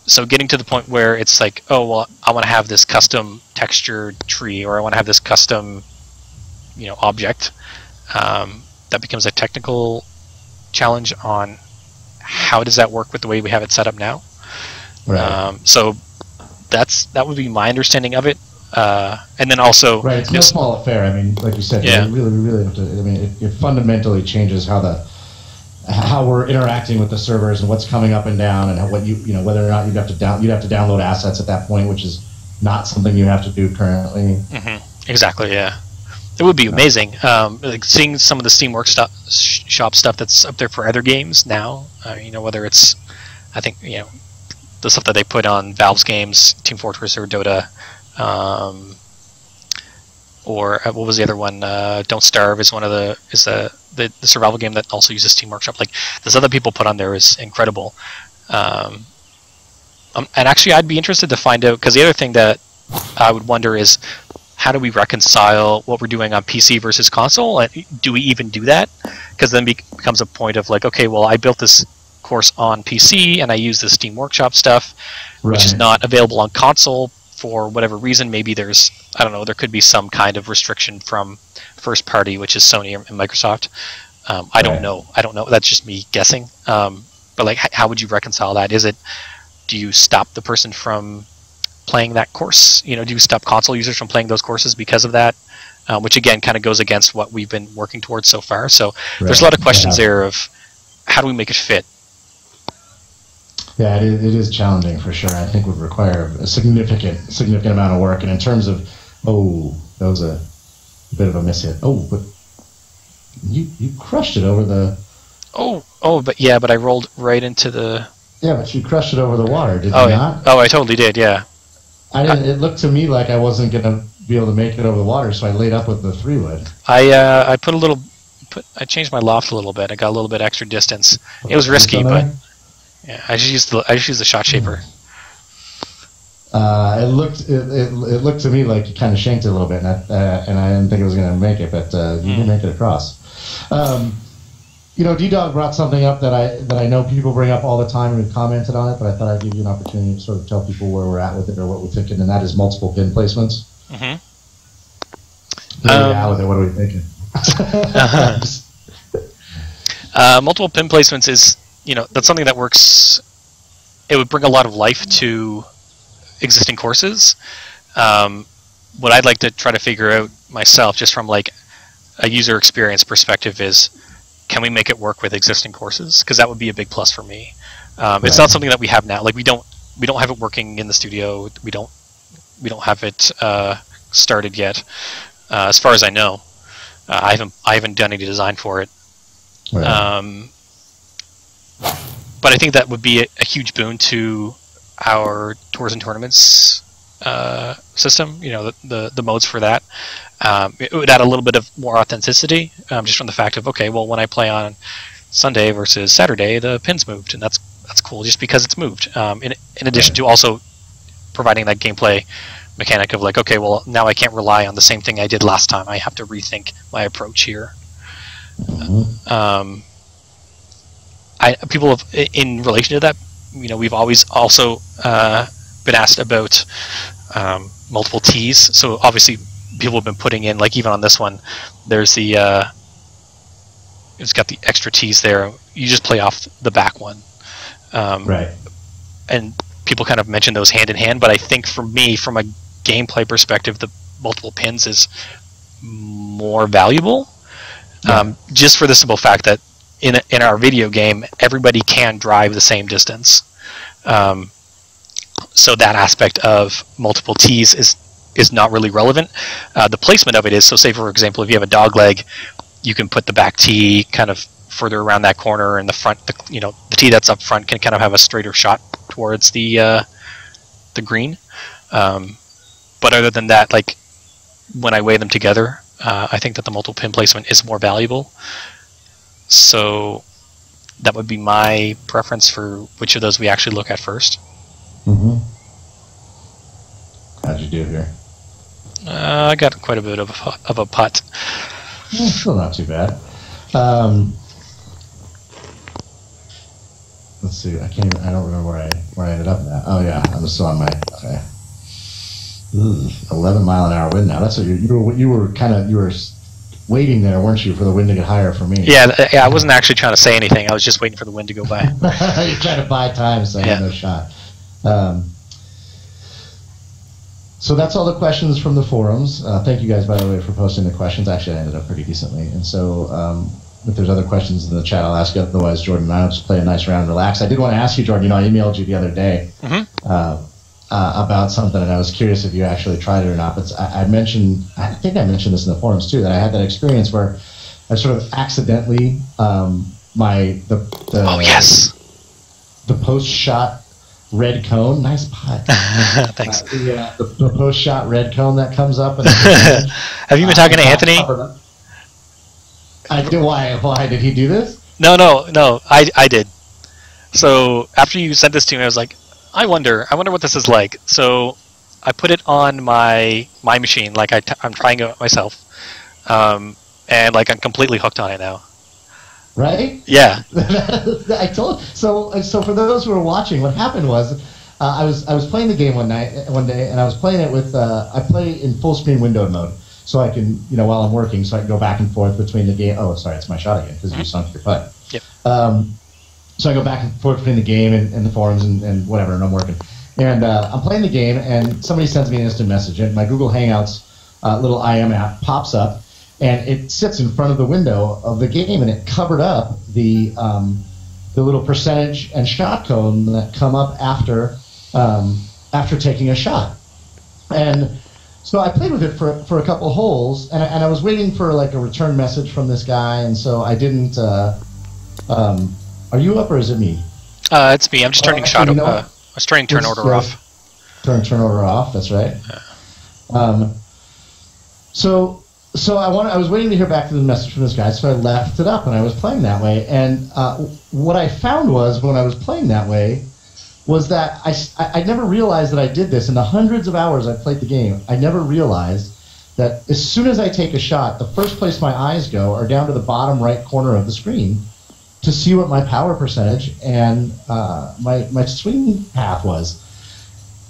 So getting to the point where it's like, oh, well, I want to have this custom textured tree, or I want to have this custom object. That becomes a technical challenge on how does that work with the way we have it set up now. Right. So that would be my understanding of it. And then also, right, it's no small affair. I mean, like you said, we really have to. I mean, it fundamentally changes how we're interacting with the servers and what's coming up and down, and whether or not you'd have to download assets at that point, which is not something you have to do currently. Mm-hmm. Exactly. Yeah. It would be amazing, like seeing some of the Steam Workshop stuff that's up there for other games now. Whether it's, I think the stuff that they put on Valve's games, Team Fortress or Dota, or what was the other one? Don't Starve is the survival game that also uses Steam Workshop. Like, this other people put on there is incredible. And actually, I'd be interested to find out, because the other thing that I would wonder is, how do we reconcile what we're doing on PC versus console? Do we even do that? Because then becomes a point of like, okay, well, I built this course on PC and I use the Steam Workshop stuff, which is not available on console for whatever reason. Maybe there could be some kind of restriction from first party, which is Sony and Microsoft. I don't know. That's just me guessing. But like, how would you reconcile that? Do you stop the person from playing that course? Do you stop console users from playing those courses because of that? Which again kind of goes against what we've been working towards so far. So there's a lot of questions there of how do we make it fit? Yeah, it is challenging for sure. I think would require a significant amount of work. And in terms of, that was a bit of a miss hit. But you crushed it over the. But I rolled right into the. Yeah, but you crushed it over the water, did you not? Oh, I totally did. Yeah. I didn't. It looked to me like I wasn't going to be able to make it over the water, so I laid up with the 3-wood. I I changed my loft a little bit. I got a little bit extra distance. It was risky, but yeah, I just used the shot shaper. It looked to me like you kind of shanked it a little bit, and I didn't think it was going to make it, but you did make it across. D-Dog brought something up that I know people bring up all the time, and we've commented on it, but I thought I'd give you an opportunity to sort of tell people where we're at with it or what we're thinking, and that is multiple pin placements. Mm-hmm. Where are we at with it? What are we thinking? Multiple pin placements is, that's something that works. It would bring a lot of life to existing courses. What I'd like to try to figure out myself, just from like a user experience perspective, is can we make it work with existing courses? Because that would be a big plus for me. It's not something that we have now. Like, we don't we don't have it working in the studio. We don't have it started yet, as far as I know. I haven't done any design for it. Right. But I think that would be a huge boon to our tours and tournaments system. You know, the modes for that. It would add a little bit of more authenticity, just from the fact of, okay, well, when I play on Sunday versus Saturday, the pins moved, and that's cool just because it's moved. In addition to also providing that gameplay mechanic of like, okay, well, now I can't rely on the same thing I did last time. I have to rethink my approach here. Mm-hmm. People have, in relation to that, you know, we've always also been asked about multiple T's. So obviously, people have been putting in, like even on this one, there's the it's got the extra T's there. You just play off the back one, Right. and people kind of mention those hand in hand. But I think for me, from a gameplay perspective, the multiple pins is more valuable, just for the simple fact that in our video game, everybody can drive the same distance. So that aspect of multiple T's is not really relevant. The placement of it is, so say for example, if you have a dog leg, you can put the back T kind of further around that corner, and the front, the T that's up front can kind of have a straighter shot towards the green. But other than that, like when I weigh them together, I think that the multiple pin placement is more valuable. So that would be my preference for which of those we actually look at first. Mm-hmm. How'd you do here? I got quite a bit of a putt. Still not too bad. Let's see. I don't remember where I ended up at. Oh yeah, I'm still on my. Okay. 11 mile an hour wind now. That's what you were waiting there, weren't you, for the wind to get higher for me? Yeah. I wasn't actually trying to say anything. I was just waiting for the wind to go by. You're trying to buy time, so I had no shot. So that's all the questions from the forums. Thank you guys, by the way, for posting the questions. Actually, I ended up pretty decently. And so if there's other questions in the chat, I'll ask you. Otherwise, Jordan and I will just play a nice round and relax. I did want to ask you, Jordan, I emailed you the other day about something, and I was curious if you actually tried it or not. But I think I mentioned this in the forums too, that I had that experience where I sort of accidentally Oh yes, the post-shot red cone. Nice putt. Thanks. The post-shot red cone that comes up. And have you been talking to Anthony? I did. Why did he do this? No. I did. So after you sent this to me, I was like, I wonder what this is like. So I put it on my machine, like I'm trying it myself, and like I'm completely hooked on it now. Right? Yeah. I told. So for those who are watching, what happened was I was playing the game one day, and I was playing it with I play in full screen windowed mode, so I can while I'm working, so I can go back and forth between the game. Oh, sorry, it's my shot again because you sunk your putt. Yep. So I go back and forth between the game and the forums and whatever, and I'm working. And I'm playing the game, and somebody sends me an instant message, and my Google Hangouts little IM app pops up, and it sits in front of the window of the game, and it covered up the little percentage and shot cone that come up after taking a shot. And so I played with it for a couple holes, and I was waiting for like a return message from this guy, and so I didn't. Are you up or is it me? It's me. I'm just turning I was turning turn order off. Turn order off. That's right. So I was waiting to hear back to the message from this guy, so I left it up and I was playing that way. And what I found was when I was playing that way was that I never realized that I did this in the hundreds of hours I played the game. I never realized that as soon as I take a shot, the first place my eyes go are down to the bottom right corner of the screen to see what my power percentage and my swing path was.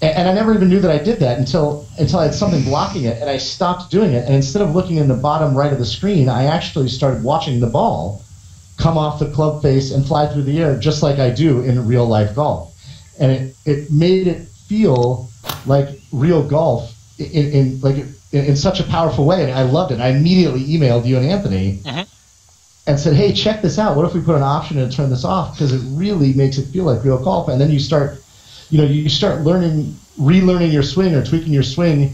And I never even knew that I did that until I had something blocking it, and I stopped doing it. And instead of looking in the bottom right of the screen, I actually started watching the ball come off the club face and fly through the air, just like I do in real life golf. And it made it feel like real golf in such a powerful way. And I loved it. I immediately emailed you and Anthony and said, hey, check this out. What if we put an option to turn this off? Because it really makes it feel like real golf. And then you start you start relearning your swing or tweaking your swing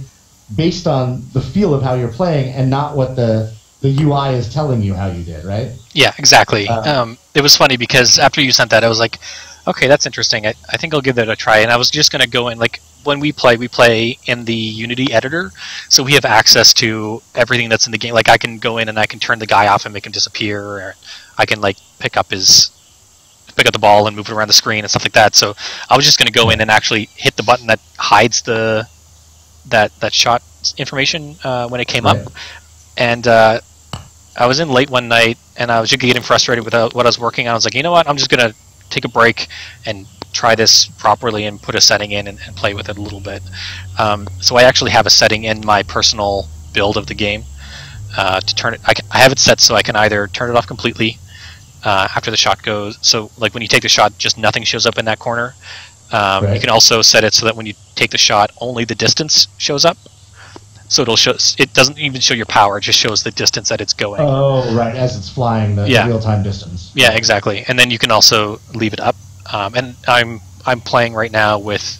based on the feel of how you're playing and not what the UI is telling you how you did, right? Yeah, exactly. It was funny because after you sent that, I was like, okay, that's interesting. I think I'll give that a try. And I was just going to go in, like, when we play in the Unity editor, so we have access to everything that's in the game. Like, I can go in and I can turn the guy off and make him disappear, or I can, like, pick up the ball and move it around the screen and stuff like that. So I was just going to go in and actually hit the button that hides that shot information when it came up. And I was in late one night, and I was just getting frustrated with what I was working on. I was like, you know what? I'm just going to take a break and try this properly and put a setting in and play with it a little bit. So I actually have a setting in my personal build of the game to turn it. I have it set so I can either turn it off completely after the shot goes. So, like, when you take the shot, just nothing shows up in that corner. You can also set it so that when you take the shot, only the distance shows up. So it doesn't even show your power; it just shows the distance that it's going. Oh, right, as it's flying, the real-time distance. Yeah, exactly. And then you can also leave it up. And I'm playing right now with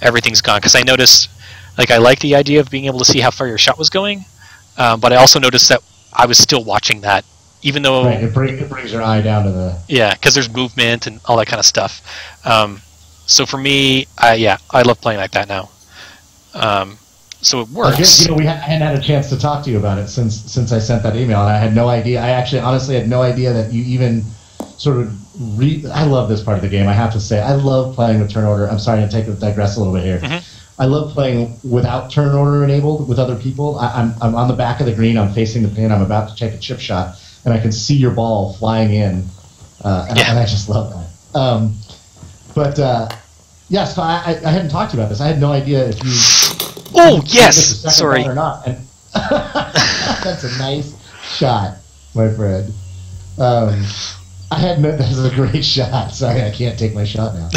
everything's gone because I noticed, like, I like the idea of being able to see how far your shot was going, but I also noticed that I was still watching that, even though it brings your eye down to the because there's movement and all that kind of stuff. So for me, I love playing like that now. So it works. I hadn't had a chance to talk to you about it since I sent that email, and I had no idea. I actually honestly had no idea that you even sort of I love this part of the game, I have to say. I love playing with turn order. I'm sorry to digress a little bit here. Mm-hmm. I love playing without turn order enabled with other people. I'm on the back of the green, I'm facing the pin, I'm about to take a chip shot, and I can see your ball flying in, and I just love that. So I hadn't talked to you about this. I had no idea if you... Oh, yes! Sorry. Or not. And that's a nice shot, my friend. That's a great shot. Sorry, I can't take my shot now.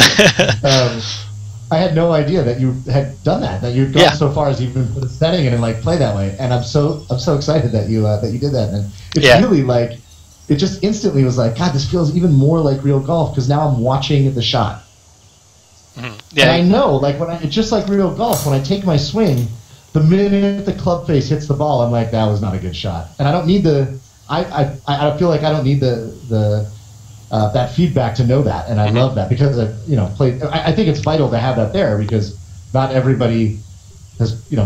I had no idea that you had done that you'd gone so far as even put a setting in and, like, play that way. And I'm so excited that you did that. And it's really, like, it just instantly was like, God, this feels even more like real golf because now I'm watching the shot. Mm-hmm. Yeah. And I know, like, it's just like real golf. When I take my swing, the minute the club face hits the ball, I'm like, that was not a good shot. And I don't need I feel like I don't need that feedback to know that, and I love that because I think it's vital to have that there because not everybody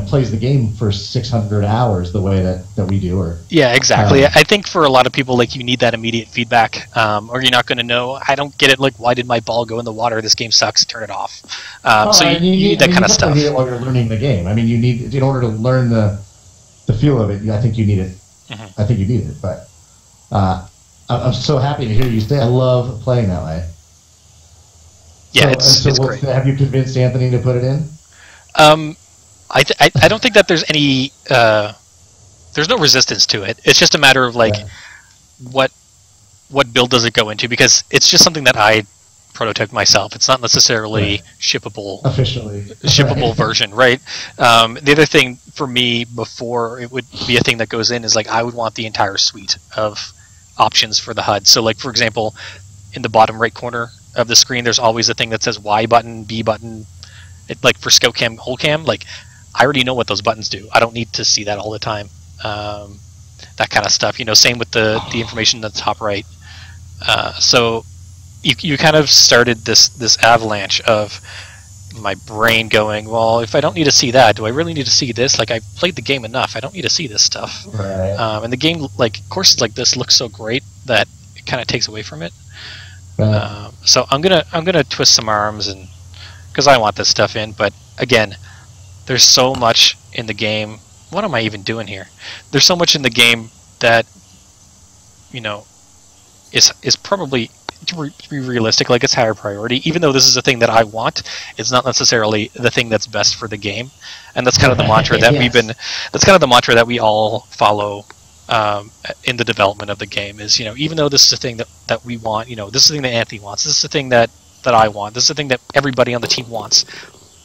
plays the game for 600 hours the way that we do. Exactly. I think for a lot of people, like, you need that immediate feedback, or you're not going to know. I don't get it. Like, why did my ball go in the water? This game sucks. Turn it off. So you need that kind of stuff. You need it while you're learning the game. I mean, you need, in order to learn the feel of it. I think you need it. Mm-hmm. I think you need it. But I'm so happy to hear you say I love playing that way. Yeah, it's great. Have you convinced Anthony to put it in? I don't think that there's any there's no resistance to it. It's just a matter of, like, what build does it go into, because it's just something that I prototyped myself. It's not necessarily shippable version, right? The other thing for me before it would be a thing that goes in is, like, I would want the entire suite of options for the HUD. So, like, for example, in the bottom right corner of the screen, there's always a thing that says Y button, B button. Like for Scout Cam, Whole Cam, like, I already know what those buttons do. I don't need to see that all the time. That kind of stuff. Same with the information at the top right. So you kind of started this avalanche of my brain going, well, if I don't need to see that, do I really need to see this? Like, I've played the game enough. I don't need to see this stuff. Right. And the game, like, courses like this look so great that it kind of takes away from it. Right. So I'm gonna twist some arms and because I want this stuff in, but again, there's so much in the game. What am I even doing here? There's so much in the game that is probably, to be realistic, like, it's higher priority. Even though this is a thing that I want, it's not necessarily the thing that's best for the game, and that's kind of the mantra that That's kind of the mantra that we all follow in the development of the game. Is even though this is a thing that we want, this is the thing that Anthony wants. This is the thing that I want. This is the thing that everybody on the team wants.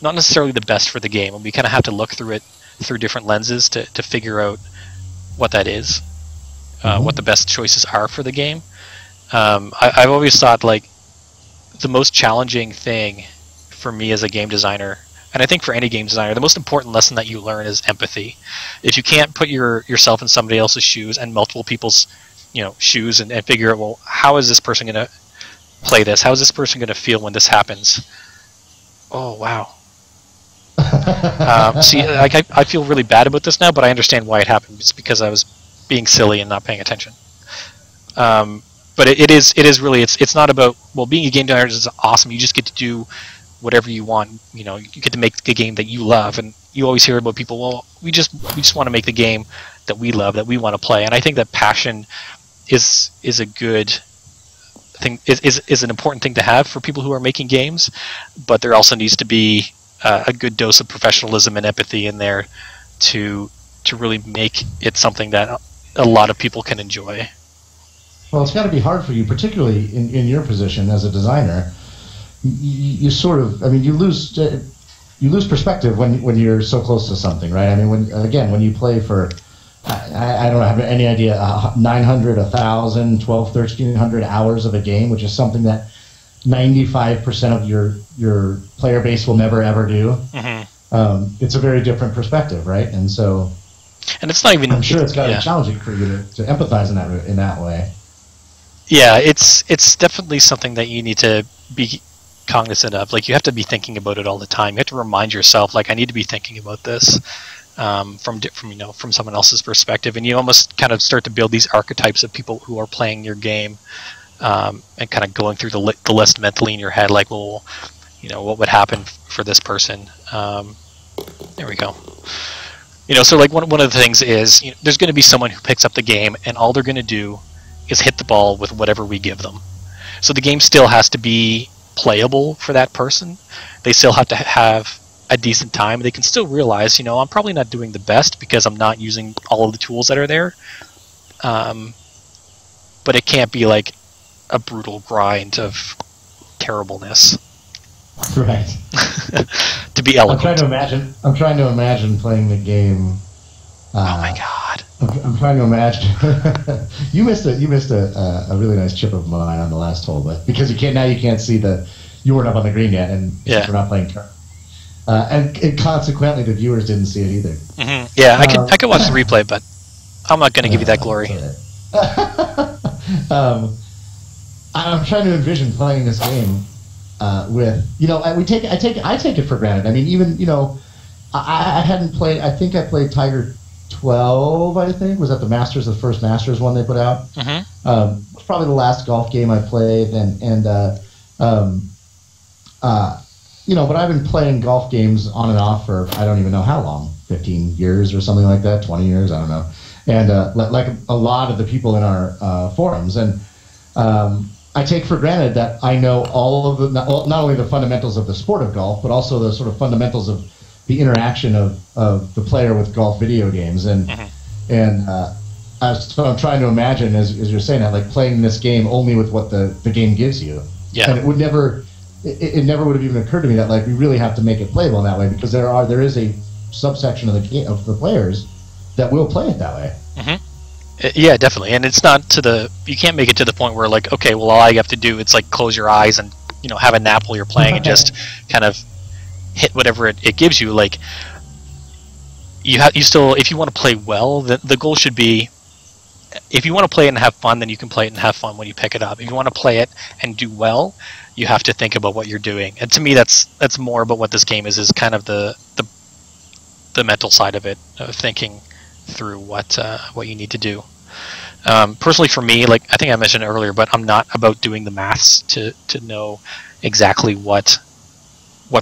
Not necessarily the best for the game, and we kind of have to look through it through different lenses to figure out what that is, what the best choices are for the game. I've always thought, like, the most challenging thing for me as a game designer, and I think for any game designer, the most important lesson that you learn is empathy. If you can't put yourself in somebody else's shoes and multiple people's shoes and figure out, well, how is this person going to play this? How is this person going to feel when this happens? Oh, wow. See, I feel really bad about this now, but I understand why it happened. It's because I was being silly and not paying attention. But it is really, it's not about, well, being a game designer is awesome. You just get to do whatever you want. You get to make the game that you love. And you always hear about people, well, we just want to make the game that we love, that we want to play. And I think that passion is a good thing, is an important thing to have for people who are making games. But there also needs to be a good dose of professionalism and empathy in there to really make it something that a lot of people can enjoy. Well, it's got to be hard for you, particularly in your position as a designer. You sort of, I mean, you lose perspective when you're so close to something, right? I mean, when you play for, I don't have any idea, 900, 1,000, 12, 1,300 hours of a game, which is something that 95% of your player base will never ever do. Mm-hmm. It's a very different perspective, right? And so, and it's not even. I'm sure it's got to be challenging for you to empathize in that way. Yeah, it's definitely something that you need to be cognizant of. Like, you have to be thinking about it all the time. You have to remind yourself, like, I need to be thinking about this from someone else's perspective, and you almost kind of start to build these archetypes of people who are playing your game, and kind of going through the list mentally in your head, like, well, what would happen for this person? There we go. So like one of the things is, there's going to be someone who picks up the game, and all they're going to do is hit the ball with whatever we give them. So the game still has to be playable for that person. They still have to have a decent time. They can still realize, I'm probably not doing the best because I'm not using all of the tools that are there. But it can't be like a brutal grind of terribleness. Right. To be eloquent. I'm trying to imagine playing the game. Oh my god. I'm trying to imagine. You missed a really nice chip of mine on the last hole, but because you can't see you weren't up on the green yet, and we're not playing turn. And consequently, the viewers didn't see it either. Mm-hmm. Yeah, I can watch the replay, but I'm not going to give you that glory. I'm trying to envision playing this game with I take it for granted. I mean, even I hadn't played. I think I played Tiger 12. I think was that the Masters, the first Masters one they put out. Mm-hmm. It was probably the last golf game I played, but I've been playing golf games on and off for I don't even know how long, 15 years or something like that, 20 years, I don't know. And like a lot of the people in our forums, and I take for granted that I know all of the not only the fundamentals of the sport of golf, but also the sort of fundamentals of the interaction of the player with golf video games, and so I'm trying to imagine as you're saying that, like playing this game only with what the game gives you. Yeah. And it never would have even occurred to me that like we really have to make it playable in that way, because there is a subsection of the players that will play it that way. Mm-hmm. Yeah, definitely. And it's not you can't make it to the point where like, okay, well, all you have to do, it's like close your eyes and have a nap while you're playing and just kind of hit whatever it gives you. Like, you still, if you want to play well, the goal should be, if you want to play it and have fun, then you can play it and have fun when you pick it up. If you want to play it and do well, you have to think about what you're doing. And to me, that's more about what this game is kind of the mental side of it, thinking through what you need to do. Personally, for me, like I think I mentioned earlier, but I'm not about doing the maths to know exactly what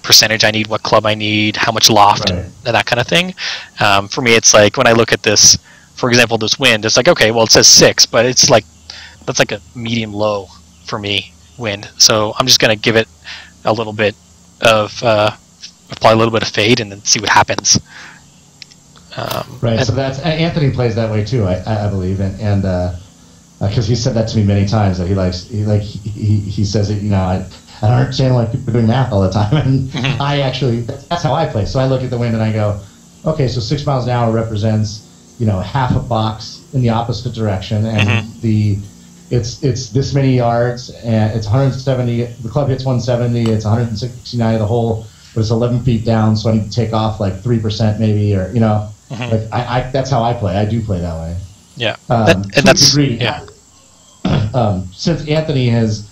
percentage I need, what club I need, how much loft, right, and that kind of thing. For me, it's like when I look at this, for example, this wind, it's like, okay, well, it says 6, but it's like that's like a medium low for me wind. So I'm just going to give it a little bit of apply a little bit of fade and then see what happens. Right. So that's Anthony plays that way too, I believe, and because he said that to me many times, that he says that I don't understand why people are doing math all the time, and that's how I play. So I look at the wind and I go, okay, so 6 miles an hour represents half a box in the opposite direction, and it's this many yards, and it's 170. The club hits 170. It's 169 of the hole, but it's 11 feet down, so I need to take off like 3% maybe, or like I that's how I play. I do play that way. Yeah, and that's degree, yeah. Since Anthony has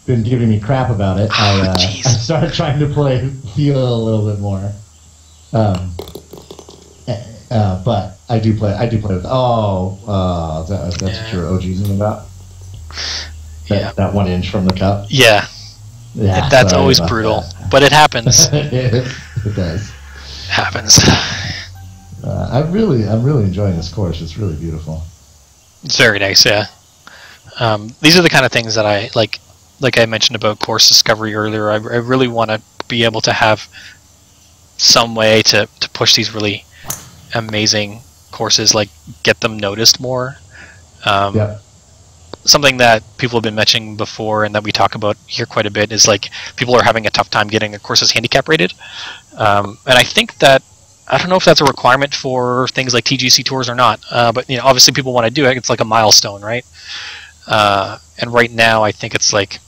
been giving me crap about it, I started trying to play feel a little bit more. But I do play with. That's what your OG's about. That 1 inch from the cup. Yeah. That's always brutal, but it happens. It does. It happens. I'm really enjoying this course. It's really beautiful. It's very nice, yeah. These are the kind of things that I like I mentioned about course discovery earlier. I really want to be able to have some way to push these really amazing courses, like get them noticed more. Something that people have been mentioning before and that we talk about here quite a bit is like people are having a tough time getting their courses handicap rated. And I think that, I don't know if that's a requirement for things like TGC tours or not, but obviously people want to do it. It's like a milestone, right? And right now I think it's like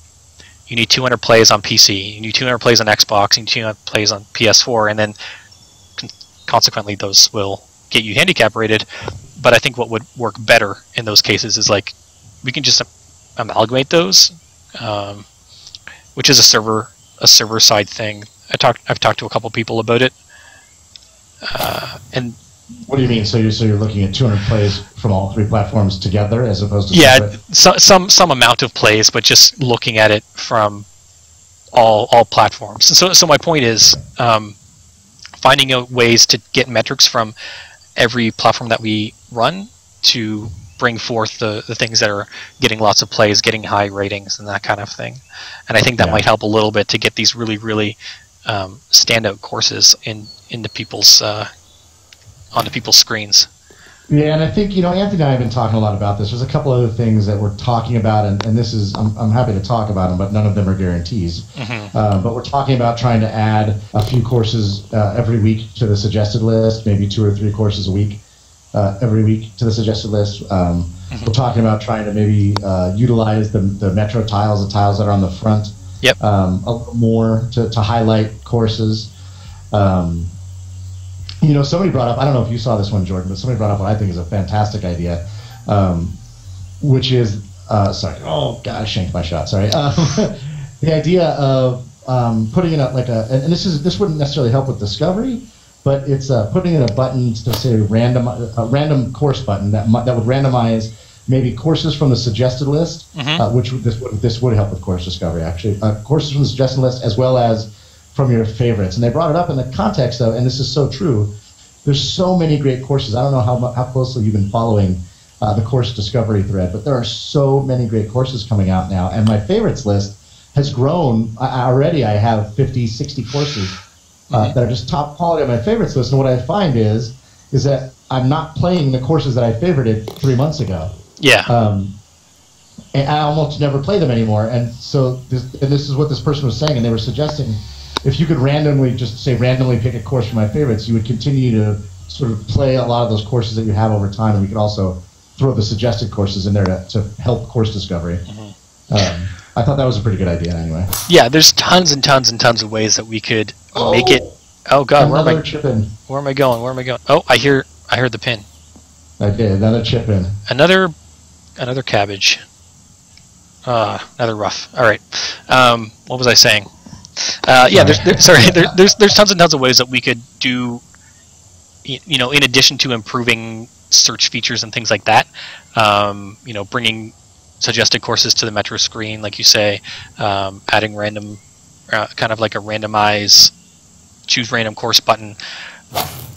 you need 200 plays on PC, you need 200 plays on Xbox, you need 200 plays on PS4, and then consequently those will get you handicap rated. But I think what would work better in those cases is like we can just amalgamate those, which is a server side thing. I've talked to a couple people about it, and what do you mean? So you're looking at 200 plays from all 3 platforms together, as opposed to some amount of plays, but just looking at it from all platforms. So my point is finding out ways to get metrics from every platform that we run to bring forth the things that are getting lots of plays, getting high ratings, and that kind of thing. And I think that might help a little bit to get these really, really standout courses into people's onto people's screens. Yeah, and I think Anthony and I have been talking a lot about this. There's a couple other things that we're talking about, and this is I'm happy to talk about them, but none of them are guarantees. But we're talking about trying to add a few courses every week to the suggested list, maybe 2 or 3 courses a week every week to the suggested list. We're talking about trying to maybe utilize the Metro tiles, the tiles that are on the front, a little more to highlight courses. Somebody brought up, I don't know if you saw this one, Jordan, but somebody brought up what I think is a fantastic idea, which is, sorry, oh God, I shanked my shot, sorry. The idea of putting in and this wouldn't necessarily help with discovery, but it's putting in a button to say a random course button that would randomize maybe courses from the suggested list, which this would help with course discovery, actually. Courses from the suggested list as well as from your favorites. And they brought it up in the context of, and this is so true, there's so many great courses. I don't know how closely you've been following the course discovery thread, but there are so many great courses coming out now. And my favorites list has grown. Already I have 50, 60 courses that are just top quality on my favorites list. And what I find is that I'm not playing the courses that I favorited 3 months ago. Yeah. And I almost never play them anymore. And so this is what this person was saying, and they were suggesting if you could randomly pick a course from my favorites, you would continue to sort of play a lot of those courses that you have over time, and we could also throw the suggested courses in there to help course discovery. I thought that was a pretty good idea anyway. Yeah, there's tons and tons and tons of ways that we could make it. Oh God, where am I going? Oh, I hear the pin. I did, another chip in. Another cabbage. Another rough. All right. What was I saying? There's tons and tons of ways that we could do, in addition to improving search features and things like that, bringing suggested courses to the Metro screen, like you say, adding random, kind of like a choose random course button.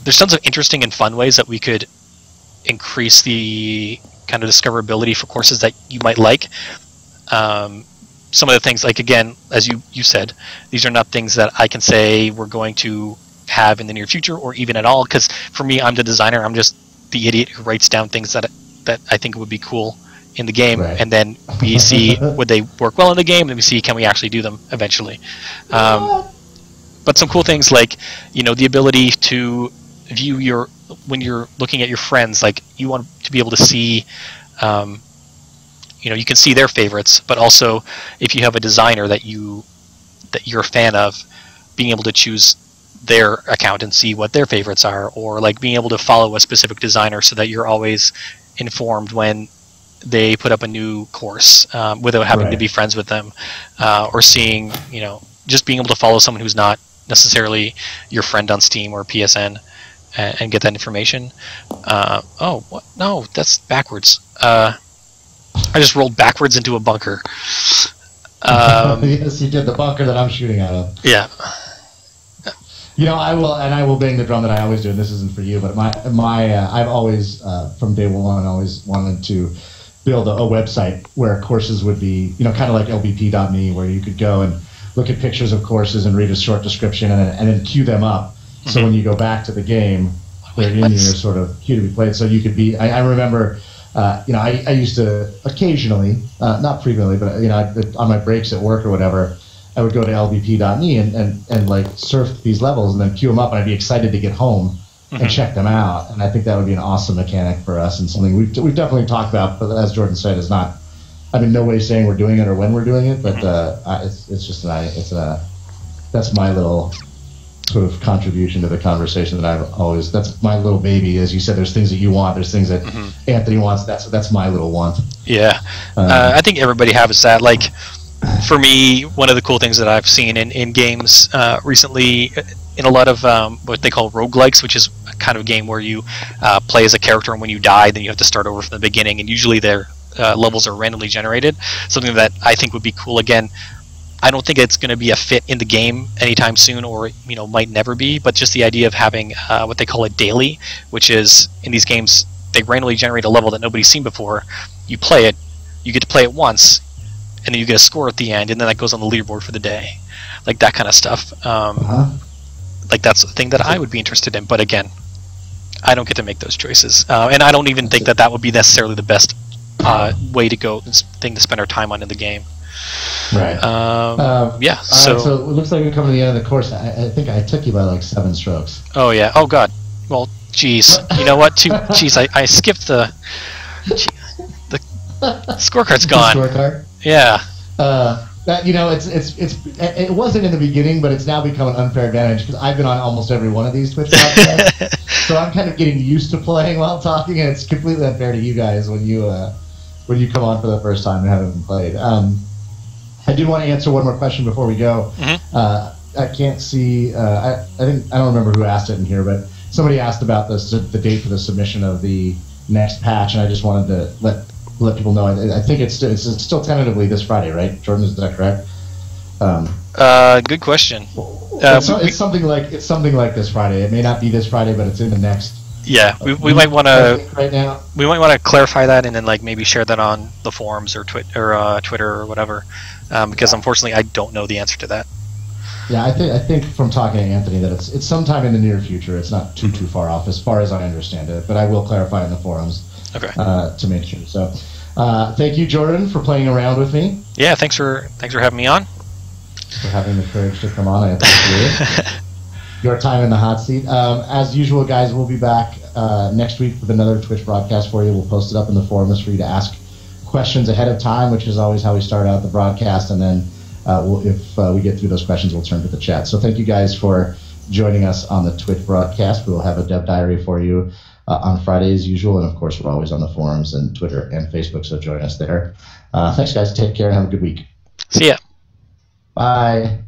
There's tons of interesting and fun ways that we could increase the kind of discoverability for courses that you might like. Some of the things, like, again, as you said, these are not things that I can say we're going to have in the near future or even at all, because for me, I'm the designer. I'm just the idiot who writes down things that I think would be cool in the game, right. And then we see would they work well in the game, and then we see can we actually do them eventually. But some cool things like, the ability to view when you're looking at your friends, like you want to be able to see you can see their favorites, but also if you have a designer that you're a fan of, being able to choose their account and see what their favorites are, or like being able to follow a specific designer so that you're always informed when they put up a new course without having to be friends with them, or seeing, just being able to follow someone who's not necessarily your friend on Steam or PSN and get that information. Oh, what? No, that's backwards. I just rolled backwards into a bunker. Yes, you did, the bunker that I'm shooting out of. Yeah. I will bang the drum that I always do, and this isn't for you, but I've always, from day one, always wanted to build a website where courses would be, kind of like lbp.me, where you could go and look at pictures of courses and read a short description and then queue them up. Mm-hmm. So when you go back to the game, they're in your sort of queue to be played. So you could be, I remember, I used to occasionally, not frequently, but, on my breaks at work or whatever, I would go to lbp.me and like surf these levels and then queue them up, and I'd be excited to get home and check them out. And I think that would be an awesome mechanic for us, and something we've definitely talked about, but as Jordan said, is not, I'm in no way saying we're doing it or when we're doing it, but it's just that's my little sort of contribution to the conversation that that's my little baby. As you said, there's things that you want, there's things that Anthony wants, that's my little want. Yeah. I think everybody has that. Like, for me, one of the cool things that I've seen in games recently, in a lot of what they call roguelikes, which is a kind of game where you play as a character, and when you die, then you have to start over from the beginning, and usually their levels are randomly generated. Something that I think would be cool. Again, I don't think it's going to be a fit in the game anytime soon, or might never be, but just the idea of having what they call a daily, which is, in these games, they randomly generate a level that nobody's seen before. You play it, you get to play it once, and then you get a score at the end, and then that goes on the leaderboard for the day. Like that kind of stuff. Like that's a thing that I would be interested in, but again, I don't get to make those choices. And I don't even think that would be necessarily the best way to go, thing to spend our time on in the game. Right. Yeah. So it looks like we're coming to the end of the course. I think I took you by like 7 strokes. Oh, yeah. Oh, God. Well, geez. You know what? Geez, I skipped the scorecard's gone. The scorecard? Yeah. It wasn't in the beginning, but it's now become an unfair advantage because I've been on almost every one of these Twitch podcasts, so I'm kind of getting used to playing while talking, and it's completely unfair to you guys when you come on for the first time and haven't played. I do want to answer one more question before we go. I can't see. I don't remember who asked it in here, but somebody asked about the date for the submission of the next patch, and I just wanted to let people know. I think it's still tentatively this Friday, right? Jordan, is that correct? Good question. It's something like this Friday. It may not be this Friday, but it's in the next. Yeah, we might want to right now. We might want to clarify that, and then maybe share that on the forums or Twitter or whatever, because unfortunately I don't know the answer to that. Yeah, I think from talking to Anthony that it's sometime in the near future. It's not too far off as far as I understand it, but I will clarify in the forums. Okay. To make sure. So, thank you, Jordan, for playing around with me. Yeah, thanks for having me on. For having the courage to come on, I appreciate it. Your time in the hot seat. As usual, guys, we'll be back next week with another Twitch broadcast for you. We'll post it up in the forums for you to ask questions ahead of time, which is always how we start out the broadcast. And then if we get through those questions, we'll turn to the chat. So thank you guys for joining us on the Twitch broadcast. We'll have a dev diary for you on Friday as usual. And, of course, we're always on the forums and Twitter and Facebook, so join us there. Thanks, guys. Take care and have a good week. See ya. Bye.